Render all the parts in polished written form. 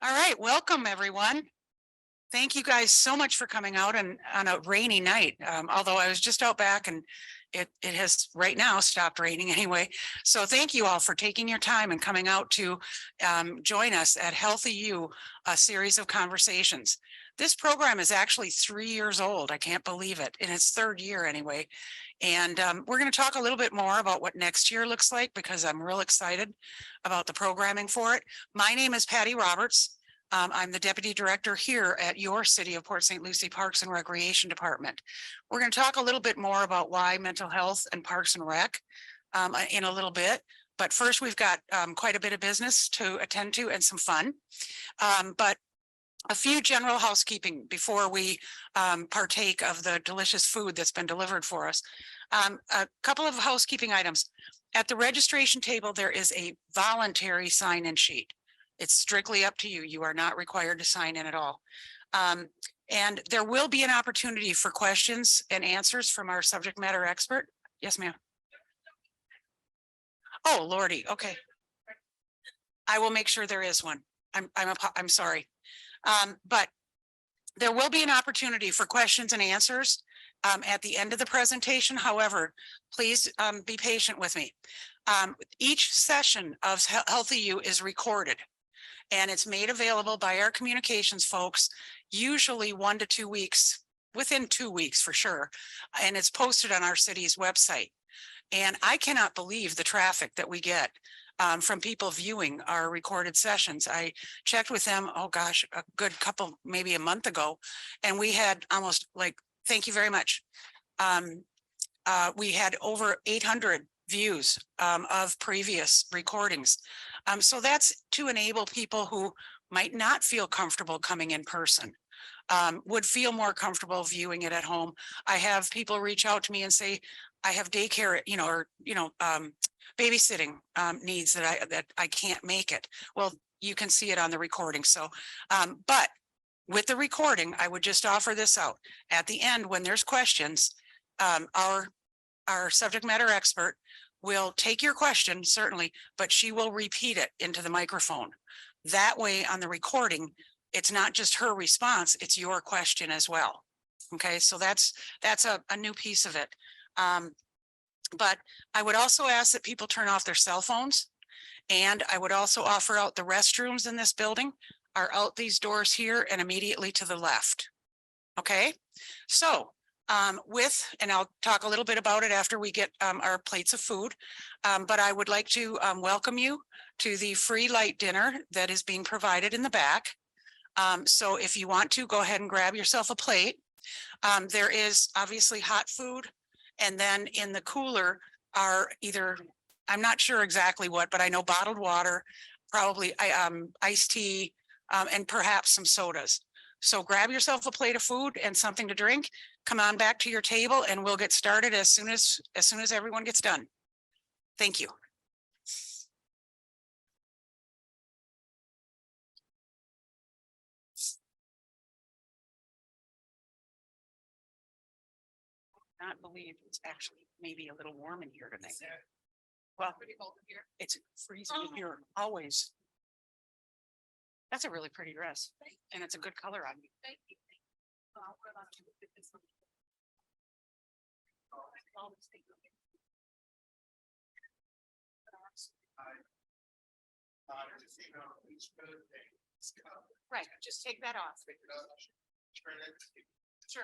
All right, welcome everyone. Thank you guys so much for coming out on a rainy night. Although I was just out back and it has right now stopped raining anyway. So thank you all for taking your time and coming out to join us at HealthyU, a series of conversations. This program is actually 3 years old. I can't believe it. In its third year anyway. And we're going to talk a little bit more about what next year looks like because I'm real excited about the programming for it. My name is Patty Roberts. I'm the Deputy Director here at your City of Port St. Lucie Parks and Recreation Department. We're going to talk a little bit more about why mental health and Parks and Rec in a little bit. But first, we've got quite a bit of business to attend to and some fun. But a few general housekeeping before we partake of the delicious food that's been delivered for us. A couple of housekeeping items. At the registration table, there is a voluntary sign-in sheet. It's strictly up to you. You are not required to sign in at all. And there will be an opportunity for questions and answers from our subject matter expert. Yes, ma'am. Oh, Lordy. Okay. I will make sure there is one. I'm sorry. But there will be an opportunity for questions and answers at the end of the presentation. However, please be patient with me. Each session of HealthyU is recorded. And it's made available by our communications folks, usually 1 to 2 weeks, within 2 weeks for sure. And it's posted on our city's website. And I cannot believe the traffic that we get from people viewing our recorded sessions. I checked with them, oh gosh, a good couple, maybe a month ago. And we had almost like, thank you very much. We had over 800 views of previous recordings. So that's to enable people who might not feel comfortable coming in person, would feel more comfortable viewing it at home. I have people reach out to me and say, I have daycare, or, babysitting needs that I can't make it. Well, you can see it on the recording. So, but with the recording, I would just offer this out at the end when there's questions. Our subject matter expert will take your question, certainly, but she will repeat it into the microphone. That way on the recording, it's not just her response, it's your question as well. Okay, so that's a new piece of it. But I would also ask that people turn off their cell phones. And I would also offer out the restrooms in this building are out these doors here and immediately to the left. Okay, so and I'll talk a little bit about it after we get our plates of food. But I would like to welcome you to the free light dinner that is being provided in the back. So if you want to, go ahead and grab yourself a plate. There is obviously hot food. And then in the cooler are either, I'm not sure exactly what, but I know bottled water, probably iced tea, and perhaps some sodas. So grab yourself a plate of food and something to drink. Come on back to your table and we'll get started as soon as everyone gets done. Thank you. I not believe it's actually maybe a little warm in here tonight. Well, pretty cold in here. It's freezing in here always. That's a really pretty dress, and it's a good color on you. Thank you. Right, just take that off. Sure.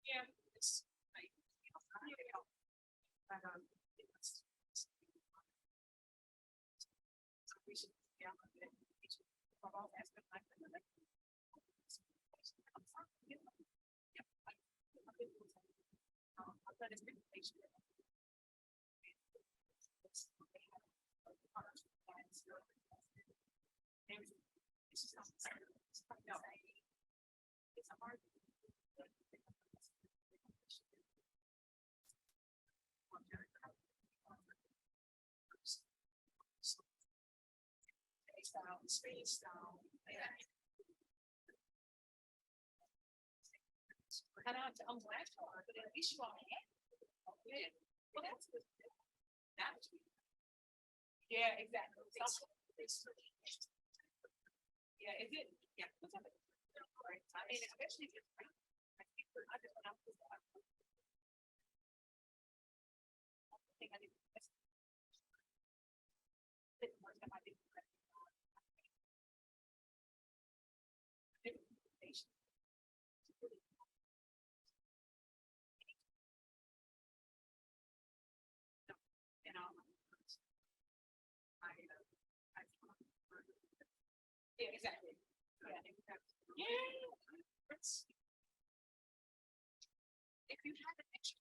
Yeah, it's like, Space down. I'm glad for her, but at least you all had. Well, that's good. Yeah, exactly. Yeah, it did. Yeah. I mean, especially if I think I just went out to the. I think I did. Yeah, exactly. Yeah. Yeah. If you have an extra.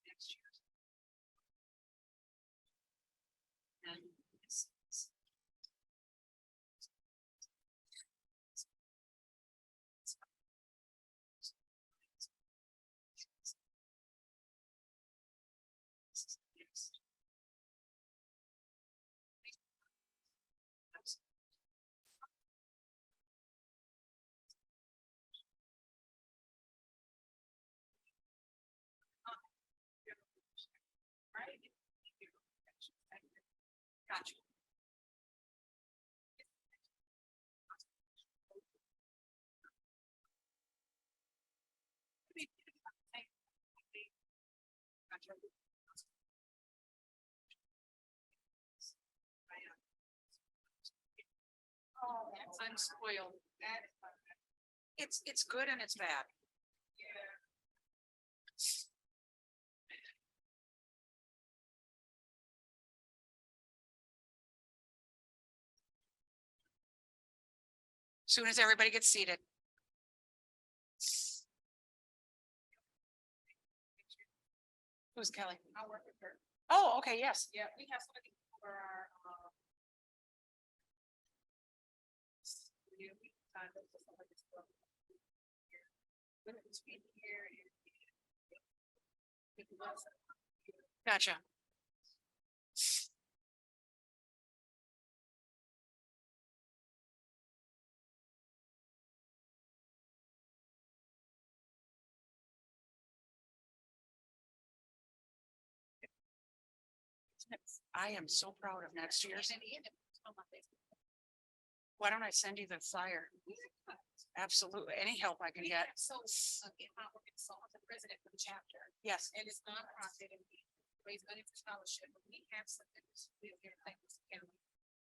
Next year. And right. Gotcha. Oh, I'm spoiled. It's good and it's bad. Soon as everybody gets seated. Who's Kelly? I'll work with her. Oh, okay, yes. Yeah, we have somebody for our, Gotcha. I am so proud of next year's. Why don't I send you the flyer? Absolutely, any help I can get. So, I'm the president for the chapter. Yes. And it's nonprofit and we raise money for scholarship. We have something we have here in County.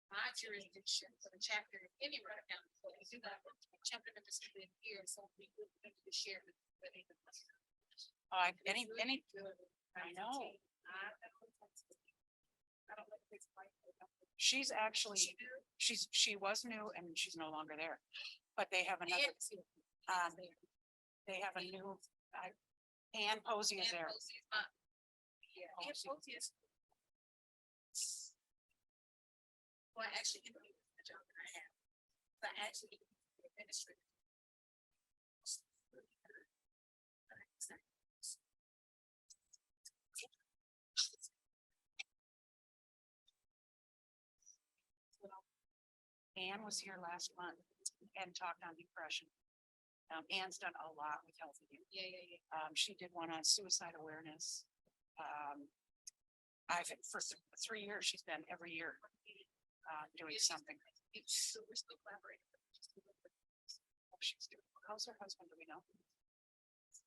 My jurisdiction for the chapter anywhere in county. So we do that chapter members in here, so we will share with any, I know. She's actually, she was new and she's no longer there, but they have another, they have a new, Ann Posey is there. Yeah, Ann Posey is. Well, actually, the job that I have, but actually, administrative. Ann was here last month and talked on depression. Ann's done a lot with HealthyU. Yeah. She did one on suicide awareness. I've for 3 years, she's been every year doing something. So we're still collaborating with she's doing. How's her husband? Do we know?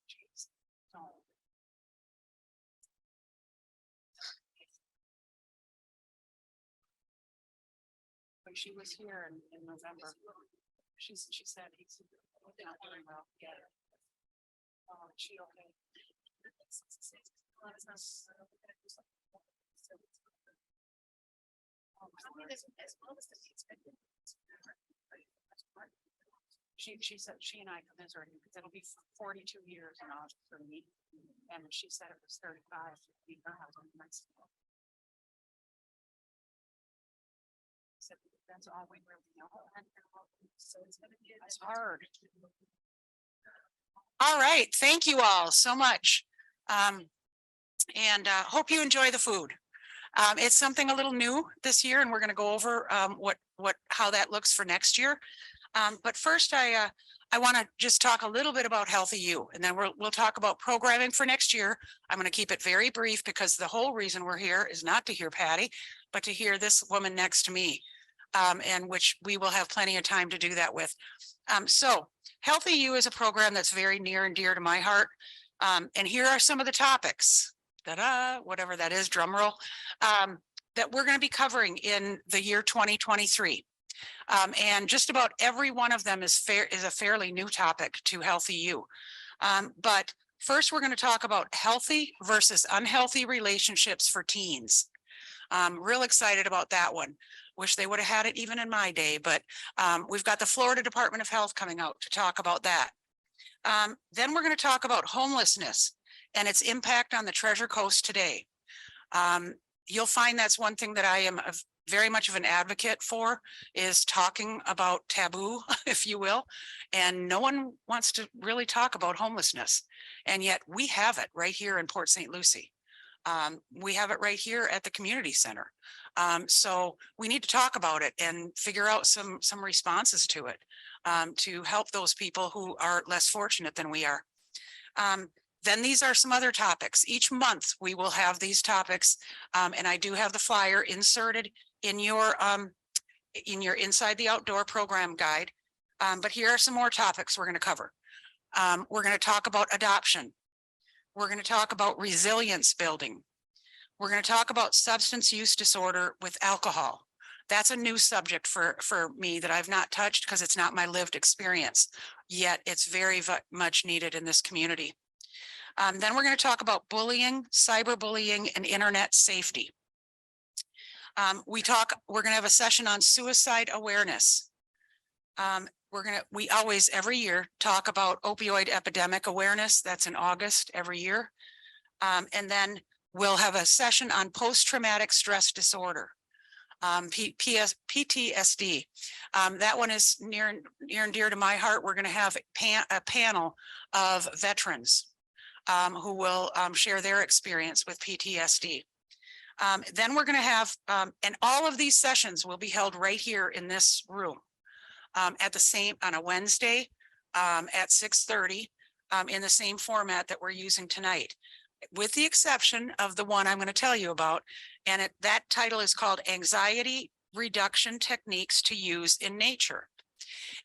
Jeez. No. When she was here in November, she said he's not doing well. Yeah. She okay? She said she and I commiserated because it'll be 42 years in August for me, and she said it was 35 to be her husband. That's all we really know. So it's hard. All right. Thank you all so much. And hope you enjoy the food. It's something a little new this year, and we're going to go over how that looks for next year. But first, I want to just talk a little bit about HealthyU, and then we'll talk about programming for next year. I'm going to keep it very brief because the whole reason we're here is not to hear Patty, but to hear this woman next to me, and which we will have plenty of time to do that with. So HealthyU is a program that's very near and dear to my heart. And here are some of the topics, whatever that is, drum roll, that we're going to be covering in the year 2023. And just about every one of them is a fairly new topic to HealthyU. But first, we're going to talk about healthy versus unhealthy relationships for teens. Real excited about that one. Wish they would have had it even in my day, but we've got the Florida Department of Health coming out to talk about that. Then we're going to talk about homelessness and its impact on the Treasure Coast today. You'll find that's one thing that I am very much of an advocate for, is talking about taboo, if you will. And no one wants to really talk about homelessness. And yet we have it right here in Port St. Lucie. We have it right here at the community center. So we need to talk about it and figure out some responses to it, to help those people who are less fortunate than we are. Then these are some other topics. Each month we will have these topics, and I do have the flyer inserted in your Inside the Outdoor program guide. But here are some more topics we're going to cover. We're going to talk about adoption. We're going to talk about resilience building. We're going to talk about substance use disorder with alcohol. That's a new subject for me that I've not touched because it's not my lived experience, yet it's very much needed in this community. Then we're going to talk about bullying, cyberbullying, and internet safety. We're going to have a session on suicide awareness. We always every year talk about opioid epidemic awareness. That's in August every year. And then we'll have a session on post-traumatic stress disorder, PTSD. That one is near and dear to my heart. We're going to have a panel of veterans who will share their experience with PTSD. Then we're going to have, and all of these sessions will be held right here in this room on a Wednesday at 6:30 in the same format that we're using tonight, with the exception of the one I'm going to tell you about. And that title is called Anxiety Reduction Techniques to Use in Nature.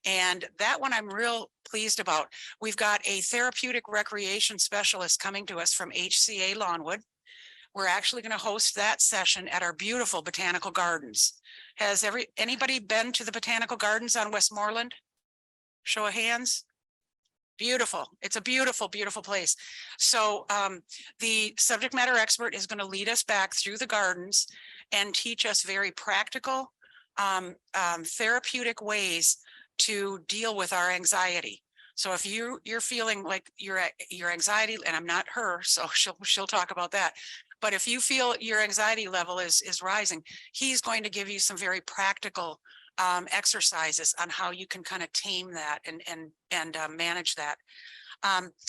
And that one I'm real pleased about. We've got a therapeutic recreation specialist coming to us from HCA Lawnwood. We're actually going to host that session at our beautiful botanical gardens. Has anybody been to the botanical gardens on Westmoreland? Show of hands. Beautiful. It's a beautiful, beautiful place. So the subject matter expert is going to lead us back through the gardens and teach us very practical, therapeutic ways to deal with our anxiety. So if you're feeling like your anxiety, and I'm not her, so she'll talk about that. But if you feel your anxiety level is rising, he's going to give you some very practical exercises on how you can kind of tame that and manage that.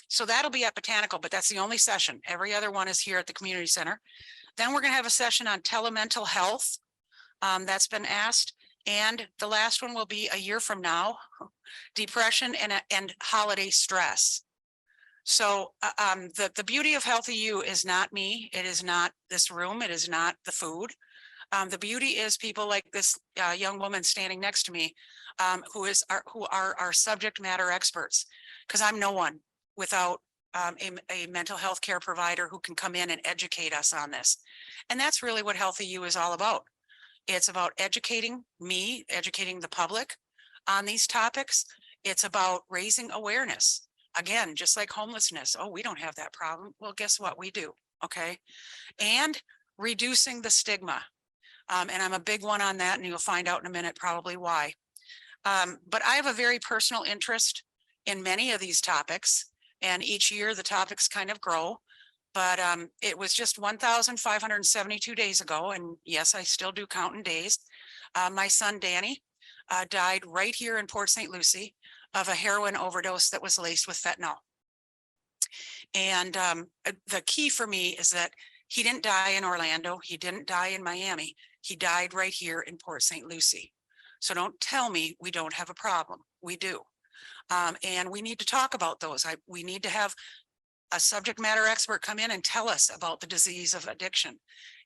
So that'll be at Botanical, but that's the only session. Every other one is here at the community center. Then we're going to have a session on telemental health. That's been asked. And the last one will be a year from now, depression and holiday stress. So the beauty of HealthyU is not me. It is not this room. It is not the food. The beauty is people like this young woman standing next to me, who are our subject matter experts, because I'm no one without a mental health care provider who can come in and educate us on this. And that's really what HealthyU is all about. It's about educating me, educating the public on these topics. It's about raising awareness. Again, just like homelessness. Oh, we don't have that problem. Well, guess what? We do. Okay. And reducing the stigma. And I'm a big one on that, and you'll find out in a minute probably why. But I have a very personal interest in many of these topics, and each year the topics kind of grow. But it was just 1,572 days ago, and yes, I still do count in days. My son Danny died right here in Port St. Lucie of a heroin overdose that was laced with fentanyl. And the key for me is that he didn't die in Orlando. He didn't die in Miami. He died right here in Port St. Lucie. So don't tell me we don't have a problem. We do. And we need to talk about those. We need to have a subject matter expert come in and tell us about the disease of addiction.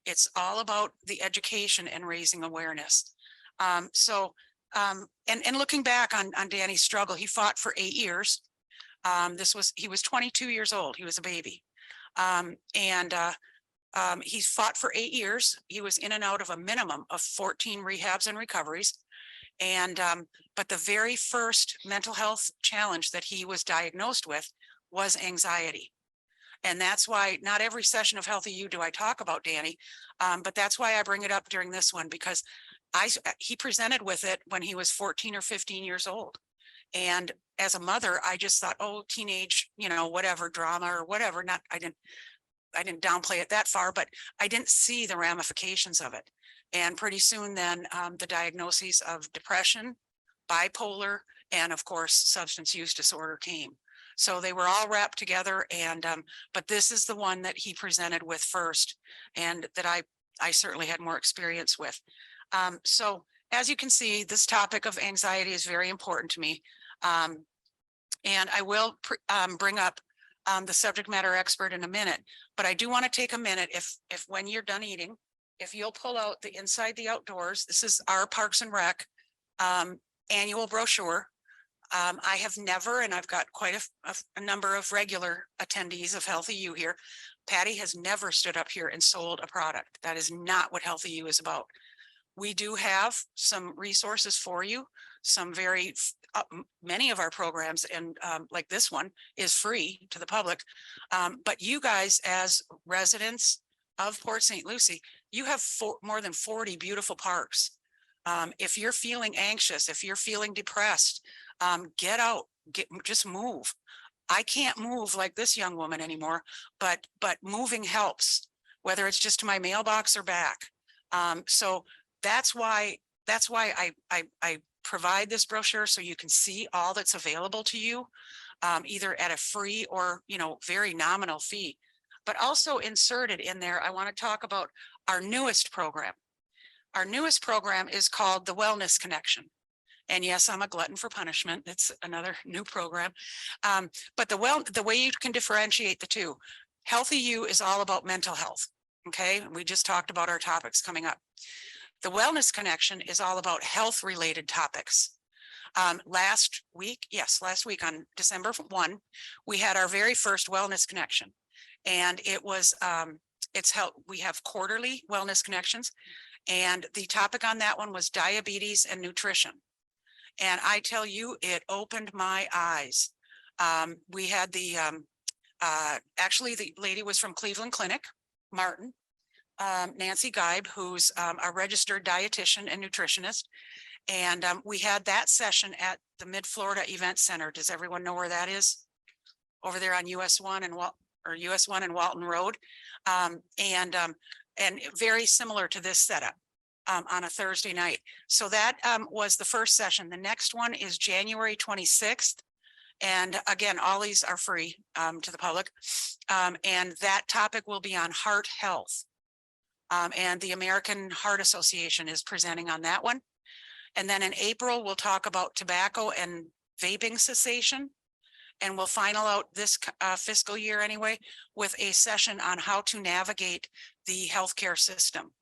It's all about the education and raising awareness. And looking back on Danny's struggle, he fought for 8 years. He was 22 years old. He was a baby. He fought for 8 years. He was in and out of a minimum of 14 rehabs and recoveries. But the very first mental health challenge that he was diagnosed with was anxiety. And that's why not every session of HealthyU do I talk about Danny, but that's why I bring it up during this one, because he presented with it when he was 14 or 15 years old. And as a mother, I just thought, oh, teenage, whatever, drama or whatever. I didn't downplay it that far, but I didn't see the ramifications of it. And pretty soon then the diagnoses of depression, bipolar, and of course, substance use disorder came. So they were all wrapped together. And but this is the one that he presented with first, and that I certainly had more experience with. So as you can see, this topic of anxiety is very important to me. And I will bring up the subject matter expert in a minute, but I do want to take a minute, if when you're done eating, if you'll pull out the Inside the Outdoors. This is our Parks and Rec annual brochure. I have never, and I've got quite a number of regular attendees of HealthyU here. Patty has never stood up here and sold a product. That is not what HealthyU is about. We do have some resources for you, some many of our programs, and like this one is free to the public. But you guys, as residents of Port St. Lucie, you have more than 40 beautiful parks. If you're feeling anxious, if you're feeling depressed, get out, just move. I can't move like this young woman anymore, but moving helps, whether it's just to my mailbox or back. So that's why I provide this brochure, so you can see all that's available to you, either at a free or very nominal fee. But also inserted in there, I want to talk about our newest program. Our newest program is called the Wellness Connection. And yes, I'm a glutton for punishment. It's another new program. But the way you can differentiate the two, HealthyU is all about mental health. Okay, we just talked about our topics coming up. The Wellness Connection is all about health related topics. Last week on December 1, we had our very first Wellness Connection. And it was, we have quarterly Wellness Connections. And the topic on that one was diabetes and nutrition. And I tell you, it opened my eyes. We had actually the lady was from Cleveland Clinic, Martin, Nancy Geib, who's a registered dietitian and nutritionist. And we had that session at the Mid-Florida Event Center. Does everyone know where that is? Over there on US 1 and Walton Road. And very similar to this setup. On a Thursday night. So that was the first session. The next one is January 26th. And again, all these are free to the public. And that topic will be on heart health. And the American Heart Association is presenting on that one. And then in April, we'll talk about tobacco and vaping cessation. And we'll final out this fiscal year anyway with a session on how to navigate the healthcare system.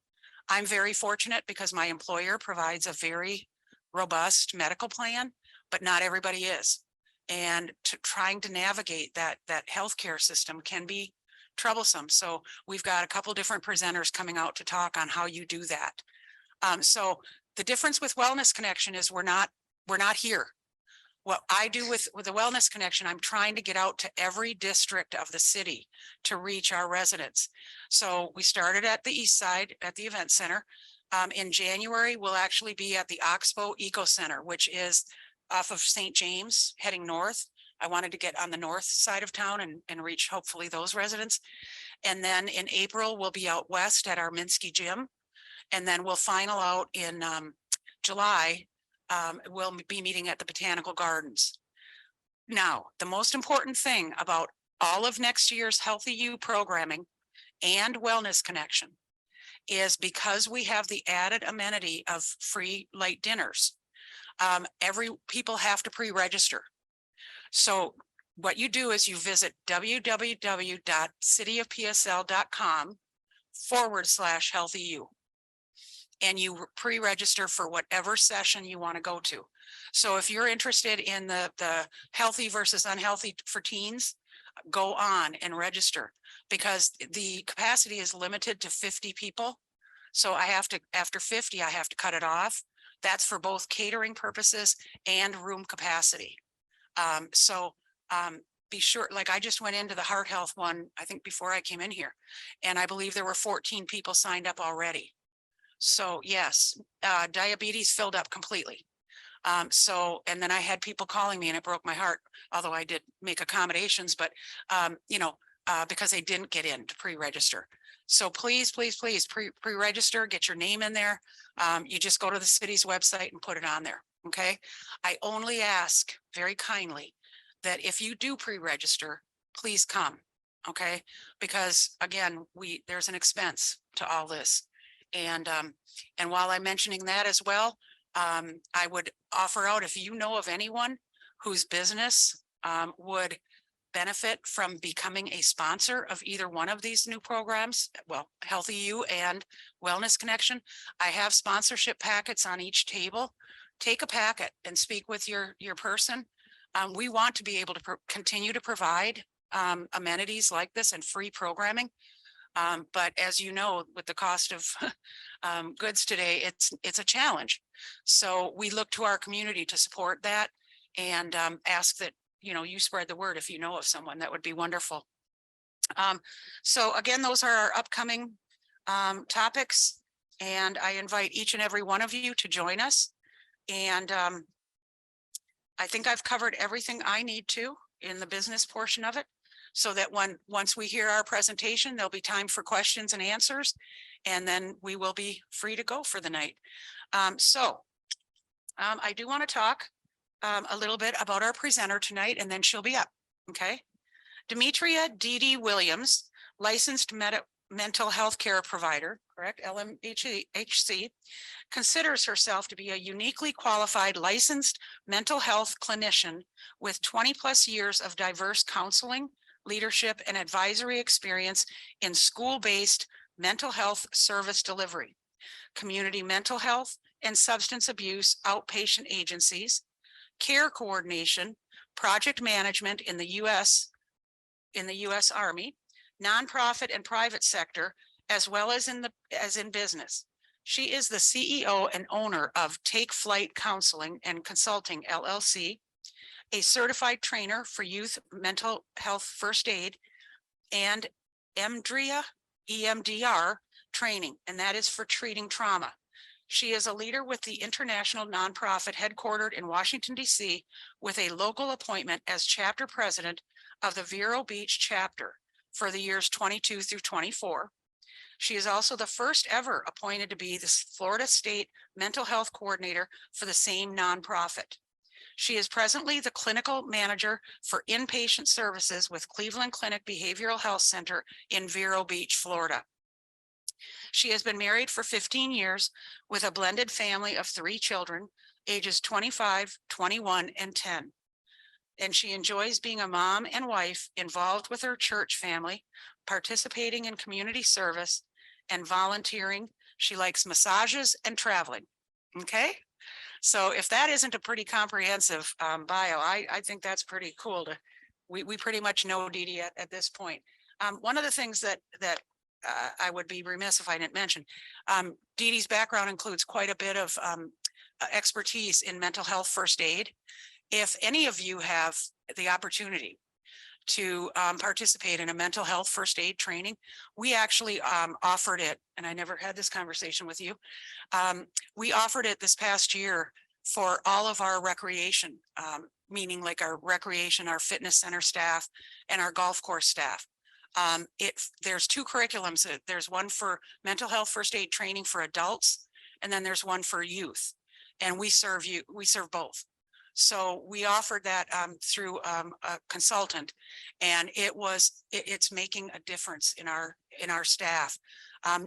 I'm very fortunate because my employer provides a very robust medical plan, but not everybody is. And trying to navigate that healthcare system can be troublesome. So we've got a couple different presenters coming out to talk on how you do that. So the difference with Wellness Connection is we're not here. What I do with the Wellness Connection, I'm trying to get out to every district of the city to reach our residents. So we started at the east side at the event center. In January, we'll actually be at the Oxbow Eco Center, which is off of St. James heading north. I wanted to get on the north side of town and reach hopefully those residents. And then in April, we'll be out west at our Minsky Gym. And then we'll final out in July. We'll be meeting at the Botanical Gardens. Now, the most important thing about all of next year's HealthyU programming and Wellness Connection is because we have the added amenity of free light dinners. People have to pre-register. So what you do is you visit www.cityofpsl.com/HealthyU. And you pre-register for whatever session you want to go to. So if you're interested in the healthy versus unhealthy for teens, go on and register because the capacity is limited to 50 people. So I have to, after 50, I have to cut it off. That's for both catering purposes and room capacity. Be sure, like I just went into the heart health one, I think before I came in here, and I believe there were 14 people signed up already. So yes, diabetes filled up completely. And then I had people calling me and it broke my heart, although I did make accommodations, but, because they didn't get in to pre-register. So please, please, please pre-register, get your name in there. You just go to the city's website and put it on there. Okay. I only ask very kindly that if you do pre-register, please come. Okay. Because again, there's an expense to all this. And while I'm mentioning that as well, I would offer out, if you know of anyone whose business would benefit from becoming a sponsor of either one of these new programs, well, HealthyU and Wellness Connection, I have sponsorship packets on each table. Take a packet and speak with your person. We want to be able to continue to provide amenities like this and free programming. But as you know, with the cost of goods today, it's a challenge. So we look to our community to support that and ask that, you spread the word if you know of someone. That would be wonderful. So again, those are our upcoming topics, and I invite each and every one of you to join us. And I think I've covered everything I need to in the business portion of it, so that once we hear our presentation, there'll be time for questions and answers, and then we will be free to go for the night. I do want to talk a little bit about our presenter tonight, and then she'll be up. Okay. Demetria D.D. Williams, licensed mental health care provider, correct, LMHC, considers herself to be a uniquely qualified licensed mental health clinician with 20 plus years of diverse counseling, leadership, and advisory experience in school-based mental health service delivery, community mental health and substance abuse outpatient agencies, care coordination, project management in the U.S. Army, nonprofit and private sector, as well as in business. She is the CEO and owner of Take Flight Counseling and Consulting, LLC, a certified trainer for youth mental health first aid, and EMDR training, and that is for treating trauma. She is a leader with the international nonprofit headquartered in Washington, D.C., with a local appointment as chapter president of the Vero Beach chapter for the years 22 through 24. She is also the first ever appointed to be the Florida State Mental Health Coordinator for the same nonprofit. She is presently the clinical manager for inpatient services with Cleveland Clinic Behavioral Health Center in Vero Beach, Florida. She has been married for 15 years with a blended family of 3 children, ages 25, 21, and 10. And she enjoys being a mom and wife, involved with her church family, participating in community service, and volunteering She likes massages and traveling. Okay. So if that isn't a pretty comprehensive bio, I think that's pretty cool to, we pretty much know Dee Dee at this point. One of the things that I would be remiss if I didn't mention, Dee Dee's background includes quite a bit of expertise in mental health first aid. If any of you have the opportunity to participate in a mental health first aid training, we actually offered it, and I never had this conversation with you. We offered it this past year for all of our recreation, meaning like our recreation, our fitness center staff, and our golf course staff. There's two curriculums. There's one for mental health first aid training for adults, and then there's one for youth. And we serve both. So we offered that through a consultant, and it's making a difference in our staff.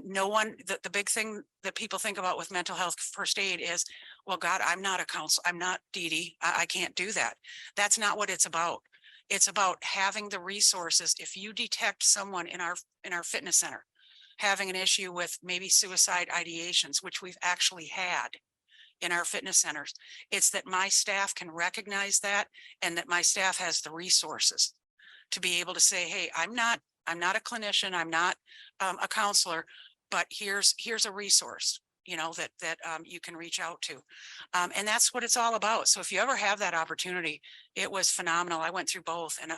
No one, the big thing that people think about with mental health first aid is, well, God, I'm not a counselor. I'm not Dee Dee. I can't do that. That's not what it's about. It's about having the resources. If you detect someone in our fitness center having an issue with maybe suicide ideations, which we've actually had in our fitness centers, it's that my staff can recognize that, and that my staff has the resources to be able to say, hey, I'm not a clinician, I'm not a counselor, but here's a resource, that you can reach out to. And that's what it's all about. So if you ever have that opportunity, it was phenomenal. I went through both and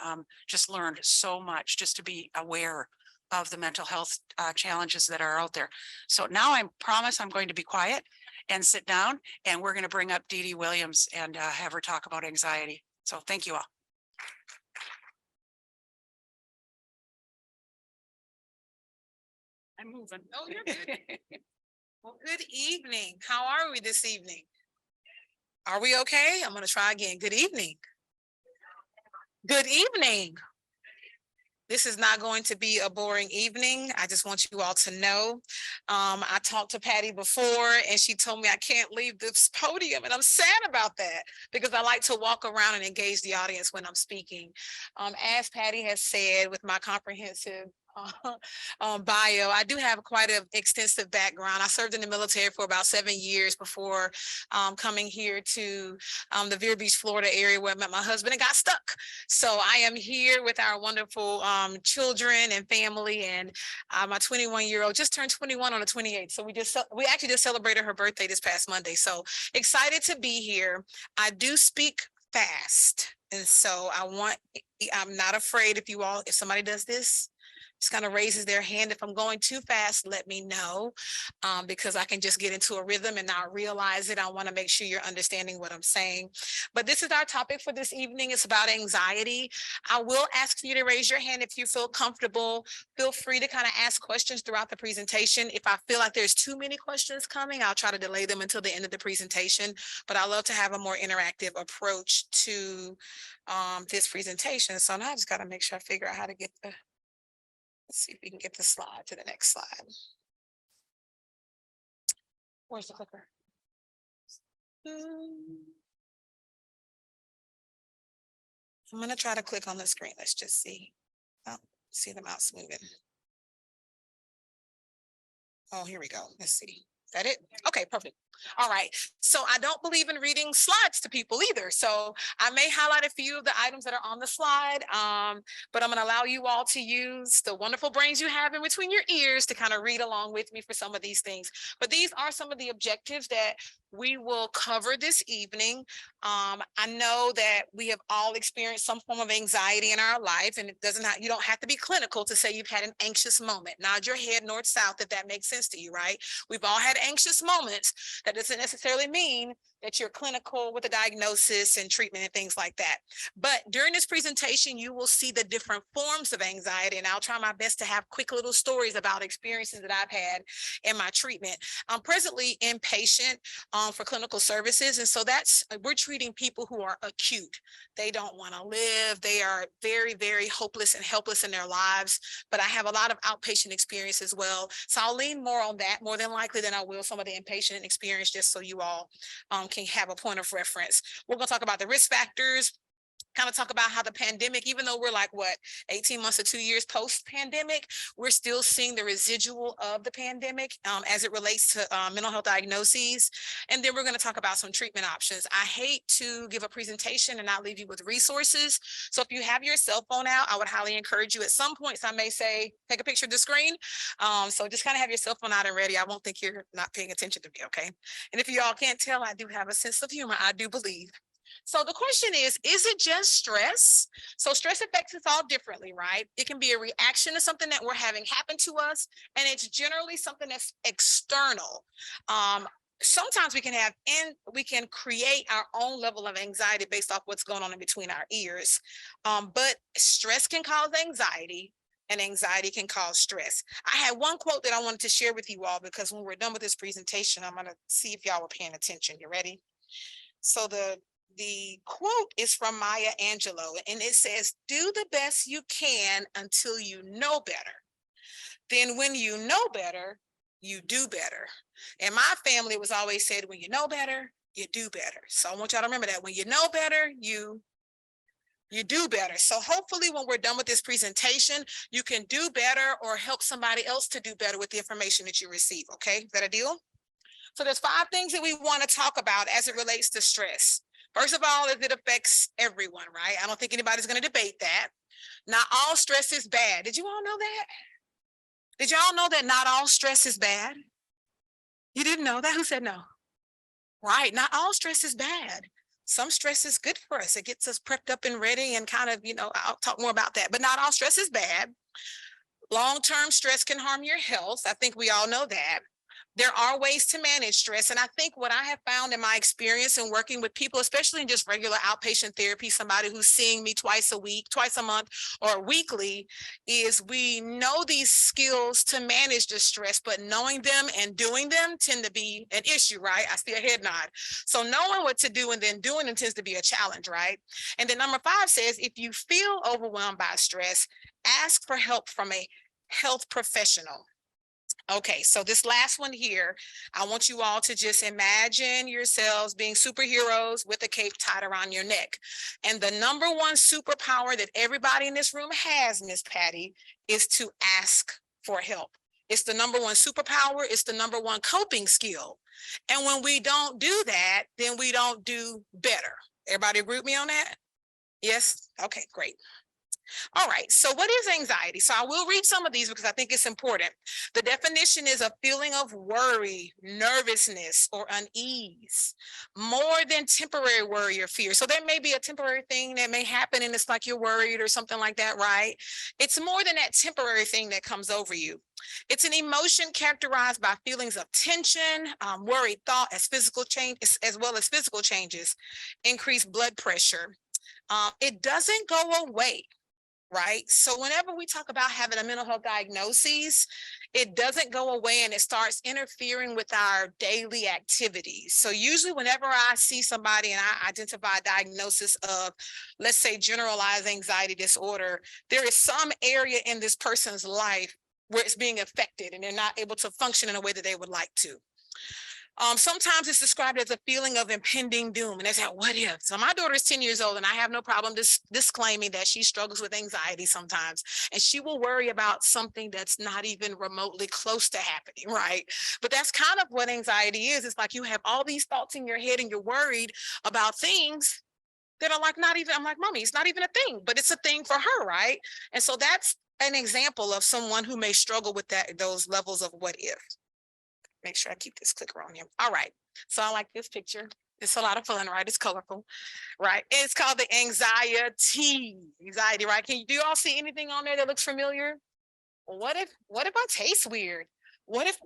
just learned so much just to be aware of the mental health challenges that are out there. So now I promise I'm going to be quiet and sit down, and we're going to bring up Dee Dee Williams and have her talk about anxiety. So thank you all. I'm moving. Oh, you're good. Well, good evening. How are we this evening? Are we okay? I'm going to try again. Good evening. Good evening. This is not going to be a boring evening. I just want you all to know. I talked to Patty before, and she told me I can't leave this podium, and I'm sad about that because I like to walk around and engage the audience when I'm speaking. As Patty has said, with my comprehensive bio, I do have quite an extensive background. I served in the military for about 7 years before coming here to the Vero Beach, Florida area where I met my husband and got stuck. So I am here with our wonderful children and family, and my 21-year-old just turned 21 on the 28th. So we actually just celebrated her birthday this past Monday. So excited to be here. I do speak fast, and so I'm not afraid if somebody does this, just kind of raises their hand. If I'm going too fast, let me know, because I can just get into a rhythm and not realize it. I want to make sure you're understanding what I'm saying. But this is our topic for this evening. It's about anxiety. I will ask for you to raise your hand if you feel comfortable. Feel free to kind of ask questions throughout the presentation. If I feel like there's too many questions coming, I'll try to delay them until the end of the presentation. But I love to have a more interactive approach to this presentation. So now I just got to make sure I figure out how to get let's see if we can get the slide to the next slide. Where's the clicker? I'm going to try to click on the screen. Let's just see. Oh, see the mouse moving. Oh, here we go. Let's see. Is that it? Okay, perfect. All right. So I don't believe in reading slides to people either. So I may highlight a few of the items that are on the slide, but I'm going to allow you all to use the wonderful brains you have in between your ears to kind of read along with me for some of these things. But these are some of the objectives that we will cover this evening. I know that we have all experienced some form of anxiety in our life, and you don't have to be clinical to say you've had an anxious moment. Nod your head north south if that makes sense to you, right? We've all had anxious moments. That doesn't necessarily mean that you're clinical with a diagnosis and treatment and things like that. But during this presentation, you will see the different forms of anxiety, and I'll try my best to have quick little stories about experiences that I've had in my treatment. I'm presently inpatient for clinical services, and so we're treating people who are acute. They don't want to live. They are very, very hopeless and helpless in their lives, but I have a lot of outpatient experience as well. So I'll lean more on that more than likely than I will some of the inpatient experience, just so you all can have a point of reference. We're going to talk about the risk factors, kind of talk about how the pandemic, even though we're like, what, 18 months to 2 years post-pandemic, we're still seeing the residual of the pandemic as it relates to mental health diagnoses. And then we're going to talk about some treatment options. I hate to give a presentation and not leave you with resources. So if you have your cell phone out, I would highly encourage you. At some points, I may say, take a picture of the screen. So just kind of have your cell phone out and ready. I won't think you're not paying attention to me, okay? And if you all can't tell, I do have a sense of humor, I do believe. So the question is it just stress? So stress affects us all differently, right? It can be a reaction to something that we're having happen to us, and it's generally something that's external. Sometimes we can create our own level of anxiety based off what's going on in between our ears. But stress can cause anxiety, and anxiety can cause stress. I had one quote that I wanted to share with you all, because when we're done with this presentation, I'm going to see if y'all were paying attention. You ready? So the quote is from Maya Angelou, and it says, do the best you can until you know better. Then when you know better, you do better. And my family was always said, when you know better, you do better. So I want y'all to remember that when you know better, you do better. So hopefully when we're done with this presentation, you can do better or help somebody else to do better with the information that you receive. Okay, is that a deal? So there's 5 things that we want to talk about as it relates to stress. First of all, it affects everyone, right? I don't think anybody's going to debate that. Not all stress is bad. Did you all know that? Did y'all know that not all stress is bad? You didn't know that? Who said no? Right. Not all stress is bad. Some stress is good for us. It gets us prepped up and ready and kind of, I'll talk more about that, but not all stress is bad. Long-term stress can harm your health. I think we all know that. There are ways to manage stress. And I think what I have found in my experience in working with people, especially in just regular outpatient therapy, somebody who's seeing me twice a week, twice a month, or weekly, is we know these skills to manage the stress, but knowing them and doing them tend to be an issue, right? I see a head nod. So knowing what to do and then doing them tends to be a challenge, right? And then number 5 says, if you feel overwhelmed by stress, ask for help from a health professional. Okay, so this last one here, I want you all to just imagine yourselves being superheroes with a cape tied around your neck. And the number 1 superpower that everybody in this room has, Miss Patty, is to ask for help. It's the number 1 superpower. It's the number 1 coping skill. And when we don't do that, then we don't do better. Everybody agree with me on that? Yes? Okay, great. All right, so what is anxiety? So I will read some of these because I think it's important. The definition is a feeling of worry, nervousness, or unease, more than temporary worry or fear. So there may be a temporary thing that may happen and it's like you're worried or something like that, right? It's more than that temporary thing that comes over you. It's an emotion characterized by feelings of tension, worried thought, as well as physical changes, increased blood pressure. It doesn't go away. Right. So whenever we talk about having a mental health diagnosis, it doesn't go away and it starts interfering with our daily activities. So usually whenever I see somebody and I identify a diagnosis of, let's say, generalized anxiety disorder, there is some area in this person's life where it's being affected and they're not able to function in a way that they would like to. Sometimes it's described as a feeling of impending doom. And it's like, what if? So my daughter is 10 years old and I have no problem disclaiming that she struggles with anxiety sometimes. And she will worry about something that's not even remotely close to happening, right? But that's kind of what anxiety is. It's like you have all these thoughts in your head and you're worried about things that are like not even, I'm like, Mommy, it's not even a thing, but it's a thing for her, right? And so that's an example of someone who may struggle with those levels of what if. Make sure I keep this clicker on here. All right. So I like this picture. It's a lot of fun, right? It's colorful, right? It's called the anxiety, right? Do you all see anything on there that looks familiar? What if I taste weird? What if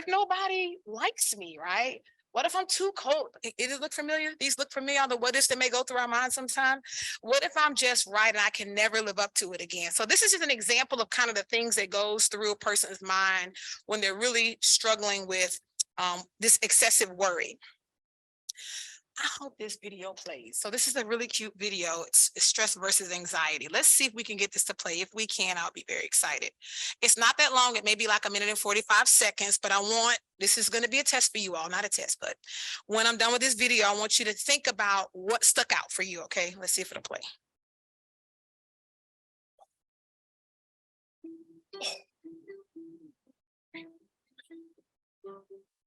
nobody likes me, right? What if I'm too cold? It look familiar? These look familiar, the what ifs that may go through our minds sometimes. What if I'm just right and I can never live up to it again? So this is just an example of kind of the things that goes through a person's mind when they're really struggling with this excessive worry. I hope this video plays. So this is a really cute video. It's stress versus anxiety. Let's see if we can get this to play. If we can, I'll be very excited. It's not that long. It may be like 1 minute and 45 seconds, but this is going to be a test for you all, not a test, but when I'm done with this video, I want you to think about what stuck out for you. Okay, let's see if it'll play.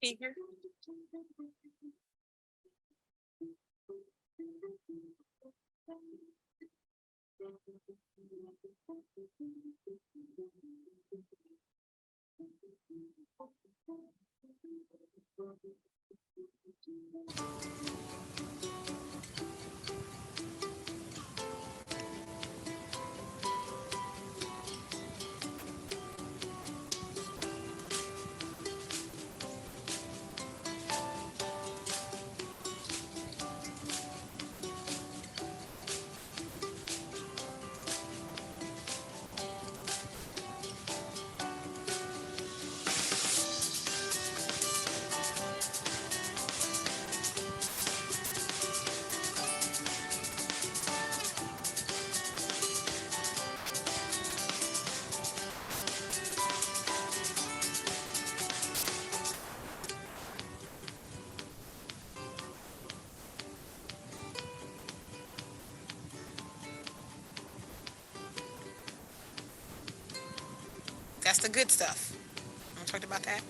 Figure. That's the good stuff. I talked about that.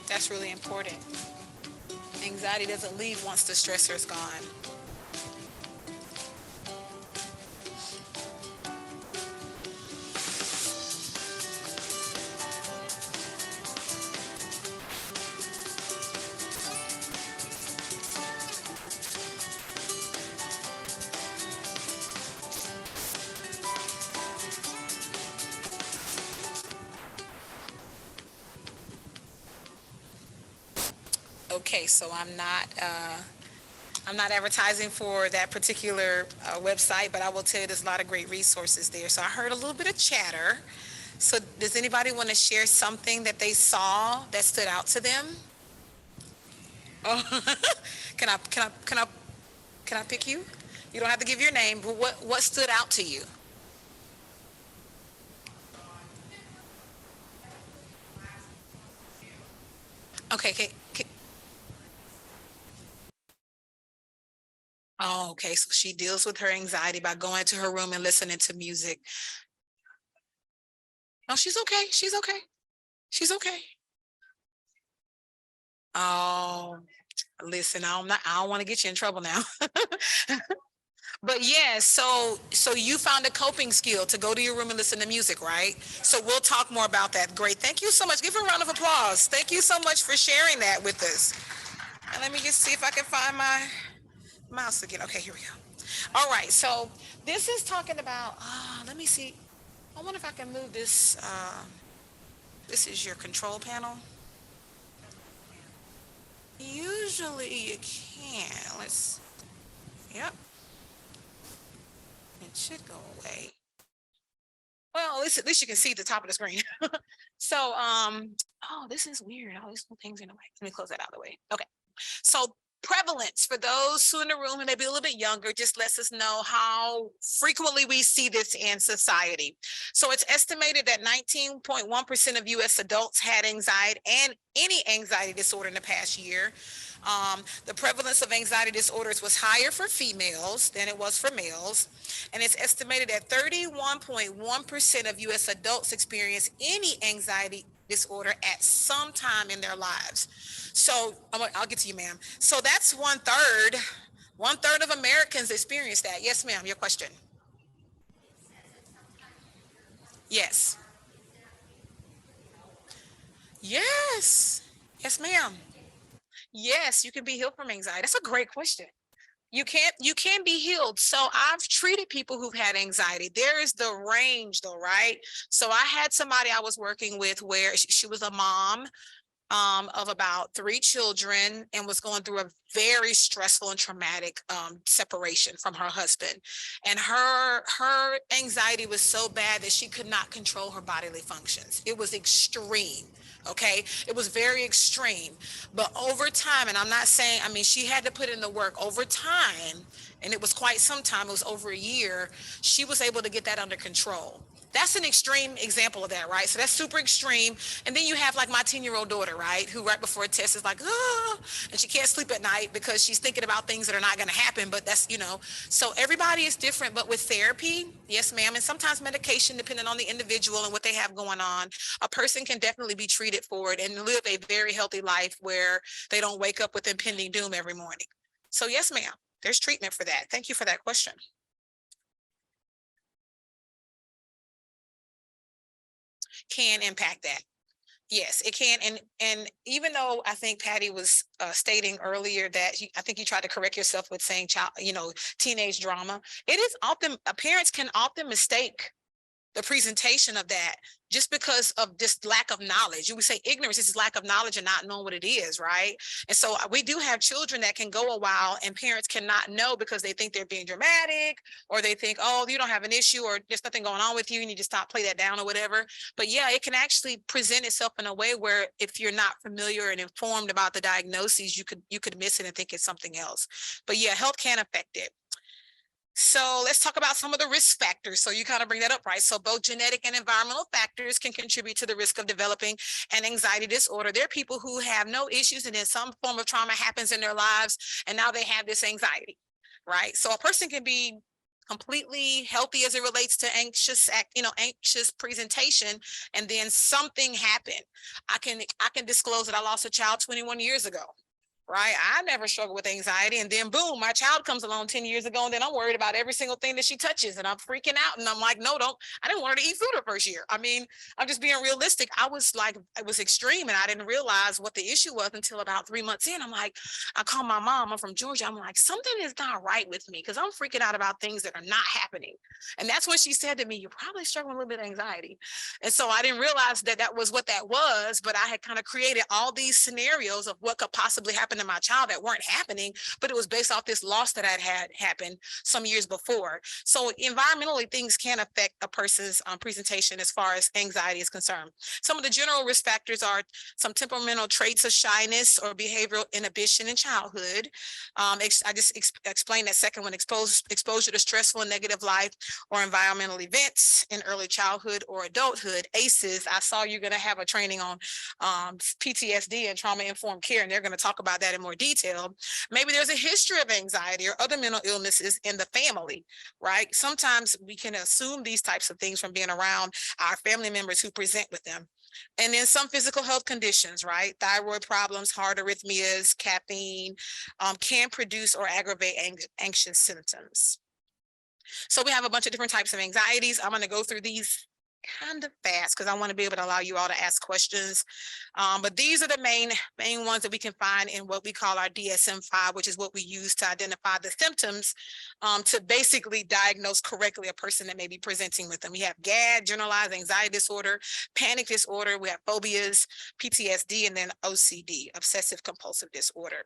That's really important. Anxiety doesn't leave once the stressor is gone. Okay, so I'm not advertising for that particular website, but I will tell you there's a lot of great resources there. So I heard a little bit of chatter. So does anybody want to share something that they saw that stood out to them? Oh, can I pick you? You don't have to give your name, but what stood out to you? Okay, oh, okay. So she deals with her anxiety by going to her room and listening to music. Oh, she's okay. She's okay. She's okay. Oh, listen, I don't want to get you in trouble now. But yeah, so you found a coping skill to go to your room and listen to music, right? So we'll talk more about that. Great. Thank you so much. Give her a round of applause. Thank you so much for sharing that with us. And let me just see if I can find my mouse again. Okay, here we go. All right, so this is talking about, let me see. I wonder if I can move this. This is your control panel. Usually you can. Yep. It should go away. Well, at least you can see the top of the screen. So, oh, this is weird. All these little things in the way. Let me close that out of the way. Okay. So prevalence for those who in the room and maybe a little bit younger, just lets us know how frequently we see this in society. So it's estimated that 19.1% of US adults had anxiety and any anxiety disorder in the past year. The prevalence of anxiety disorders was higher for females than it was for males. And it's estimated that 31.1% of US adults experience any anxiety disorder at some time in their lives. So I'll get to you, ma'am. So that's 1/3. 1/3 of Americans experience that. Yes, ma'am, your question. Yes. Yes. Yes, ma'am. Yes, you can be healed from anxiety. That's a great question. You can be healed. So I've treated people who've had anxiety. There is the range though, right? So I had somebody I was working with where she was a mom of about 3 children and was going through a very stressful and traumatic separation from her husband. And her anxiety was so bad that she could not control her bodily functions. It was extreme. Okay, it was very extreme. But over time, and I'm not saying, I mean, she had to put in the work over time, and it was quite some time, it was over a year, she was able to get that under control. That's an extreme example of that, right? So that's super extreme. And then you have like my 10-year-old daughter, right? Who right before a test is like, ah, and she can't sleep at night because she's thinking about things that are not going to happen. But that's, so everybody is different. But with therapy, yes, ma'am. And sometimes medication, depending on the individual and what they have going on, a person can definitely be treated for it and live a very healthy life where they don't wake up with impending doom every morning. So yes, ma'am, there's treatment for that. Thank you for that question. Can impact that. Yes, it can. And even though I think Patty was stating earlier that I think you tried to correct yourself with saying child, teenage drama. It is often parents can often mistake the presentation of that just because of this lack of knowledge. You would say ignorance is lack of knowledge and not knowing what it is, right? And so we do have children that can go a while and parents cannot know because they think they're being dramatic or they think, oh, you don't have an issue or there's nothing going on with you. You need to stop, play that down or whatever. But yeah, it can actually present itself in a way where if you're not familiar and informed about the diagnoses, you could miss it and think it's something else. But yeah, health can affect it. So let's talk about some of the risk factors. So you kind of bring that up, right? So both genetic and environmental factors can contribute to the risk of developing an anxiety disorder. There are people who have no issues and then some form of trauma happens in their lives and now they have this anxiety, right? So a person can be completely healthy as it relates to anxious presentation and then something happened. I can disclose that I lost a child 21 years ago, right? I never struggled with anxiety. And then boom, my child comes along 10 years ago. And then I'm worried about every single thing that she touches. And I'm freaking out. And I'm like, no, I didn't want her to eat food her first year. I mean, I'm just being realistic. I was like, it was extreme. And I didn't realize what the issue was until about 3 months in. I'm like, I called my mom. I'm from Georgia. I'm like, something is not right with me because I'm freaking out about things that are not happening. And that's when she said to me, you're probably struggling with a little bit of anxiety. And so I didn't realize that that was what that was, but I had kind of created all these scenarios of what could possibly happen to my child that weren't happening, but it was based off this loss that I'd had happen some years before. So environmentally, things can affect a person's presentation as far as anxiety is concerned. Some of the general risk factors are some temperamental traits of shyness or behavioral inhibition in childhood. I just explained that second one, exposure to stressful and negative life or environmental events in early childhood or adulthood. ACEs, I saw you're going to have a training on PTSD and trauma-informed care, and they're going to talk about that in more detail. Maybe there's a history of anxiety or other mental illnesses in the family, right? Sometimes we can assume these types of things from being around our family members who present with them. And then some physical health conditions, right? Thyroid problems, heart arrhythmias, caffeine can produce or aggravate anxious symptoms. So we have a bunch of different types of anxieties. I'm going to go through these kind of fast because I want to be able to allow you all to ask questions. But these are the main ones that we can find in what we call our DSM-5, which is what we use to identify the symptoms to basically diagnose correctly a person that may be presenting with them. We have GAD, generalized anxiety disorder, panic disorder, we have phobias, PTSD, and then OCD, obsessive compulsive disorder.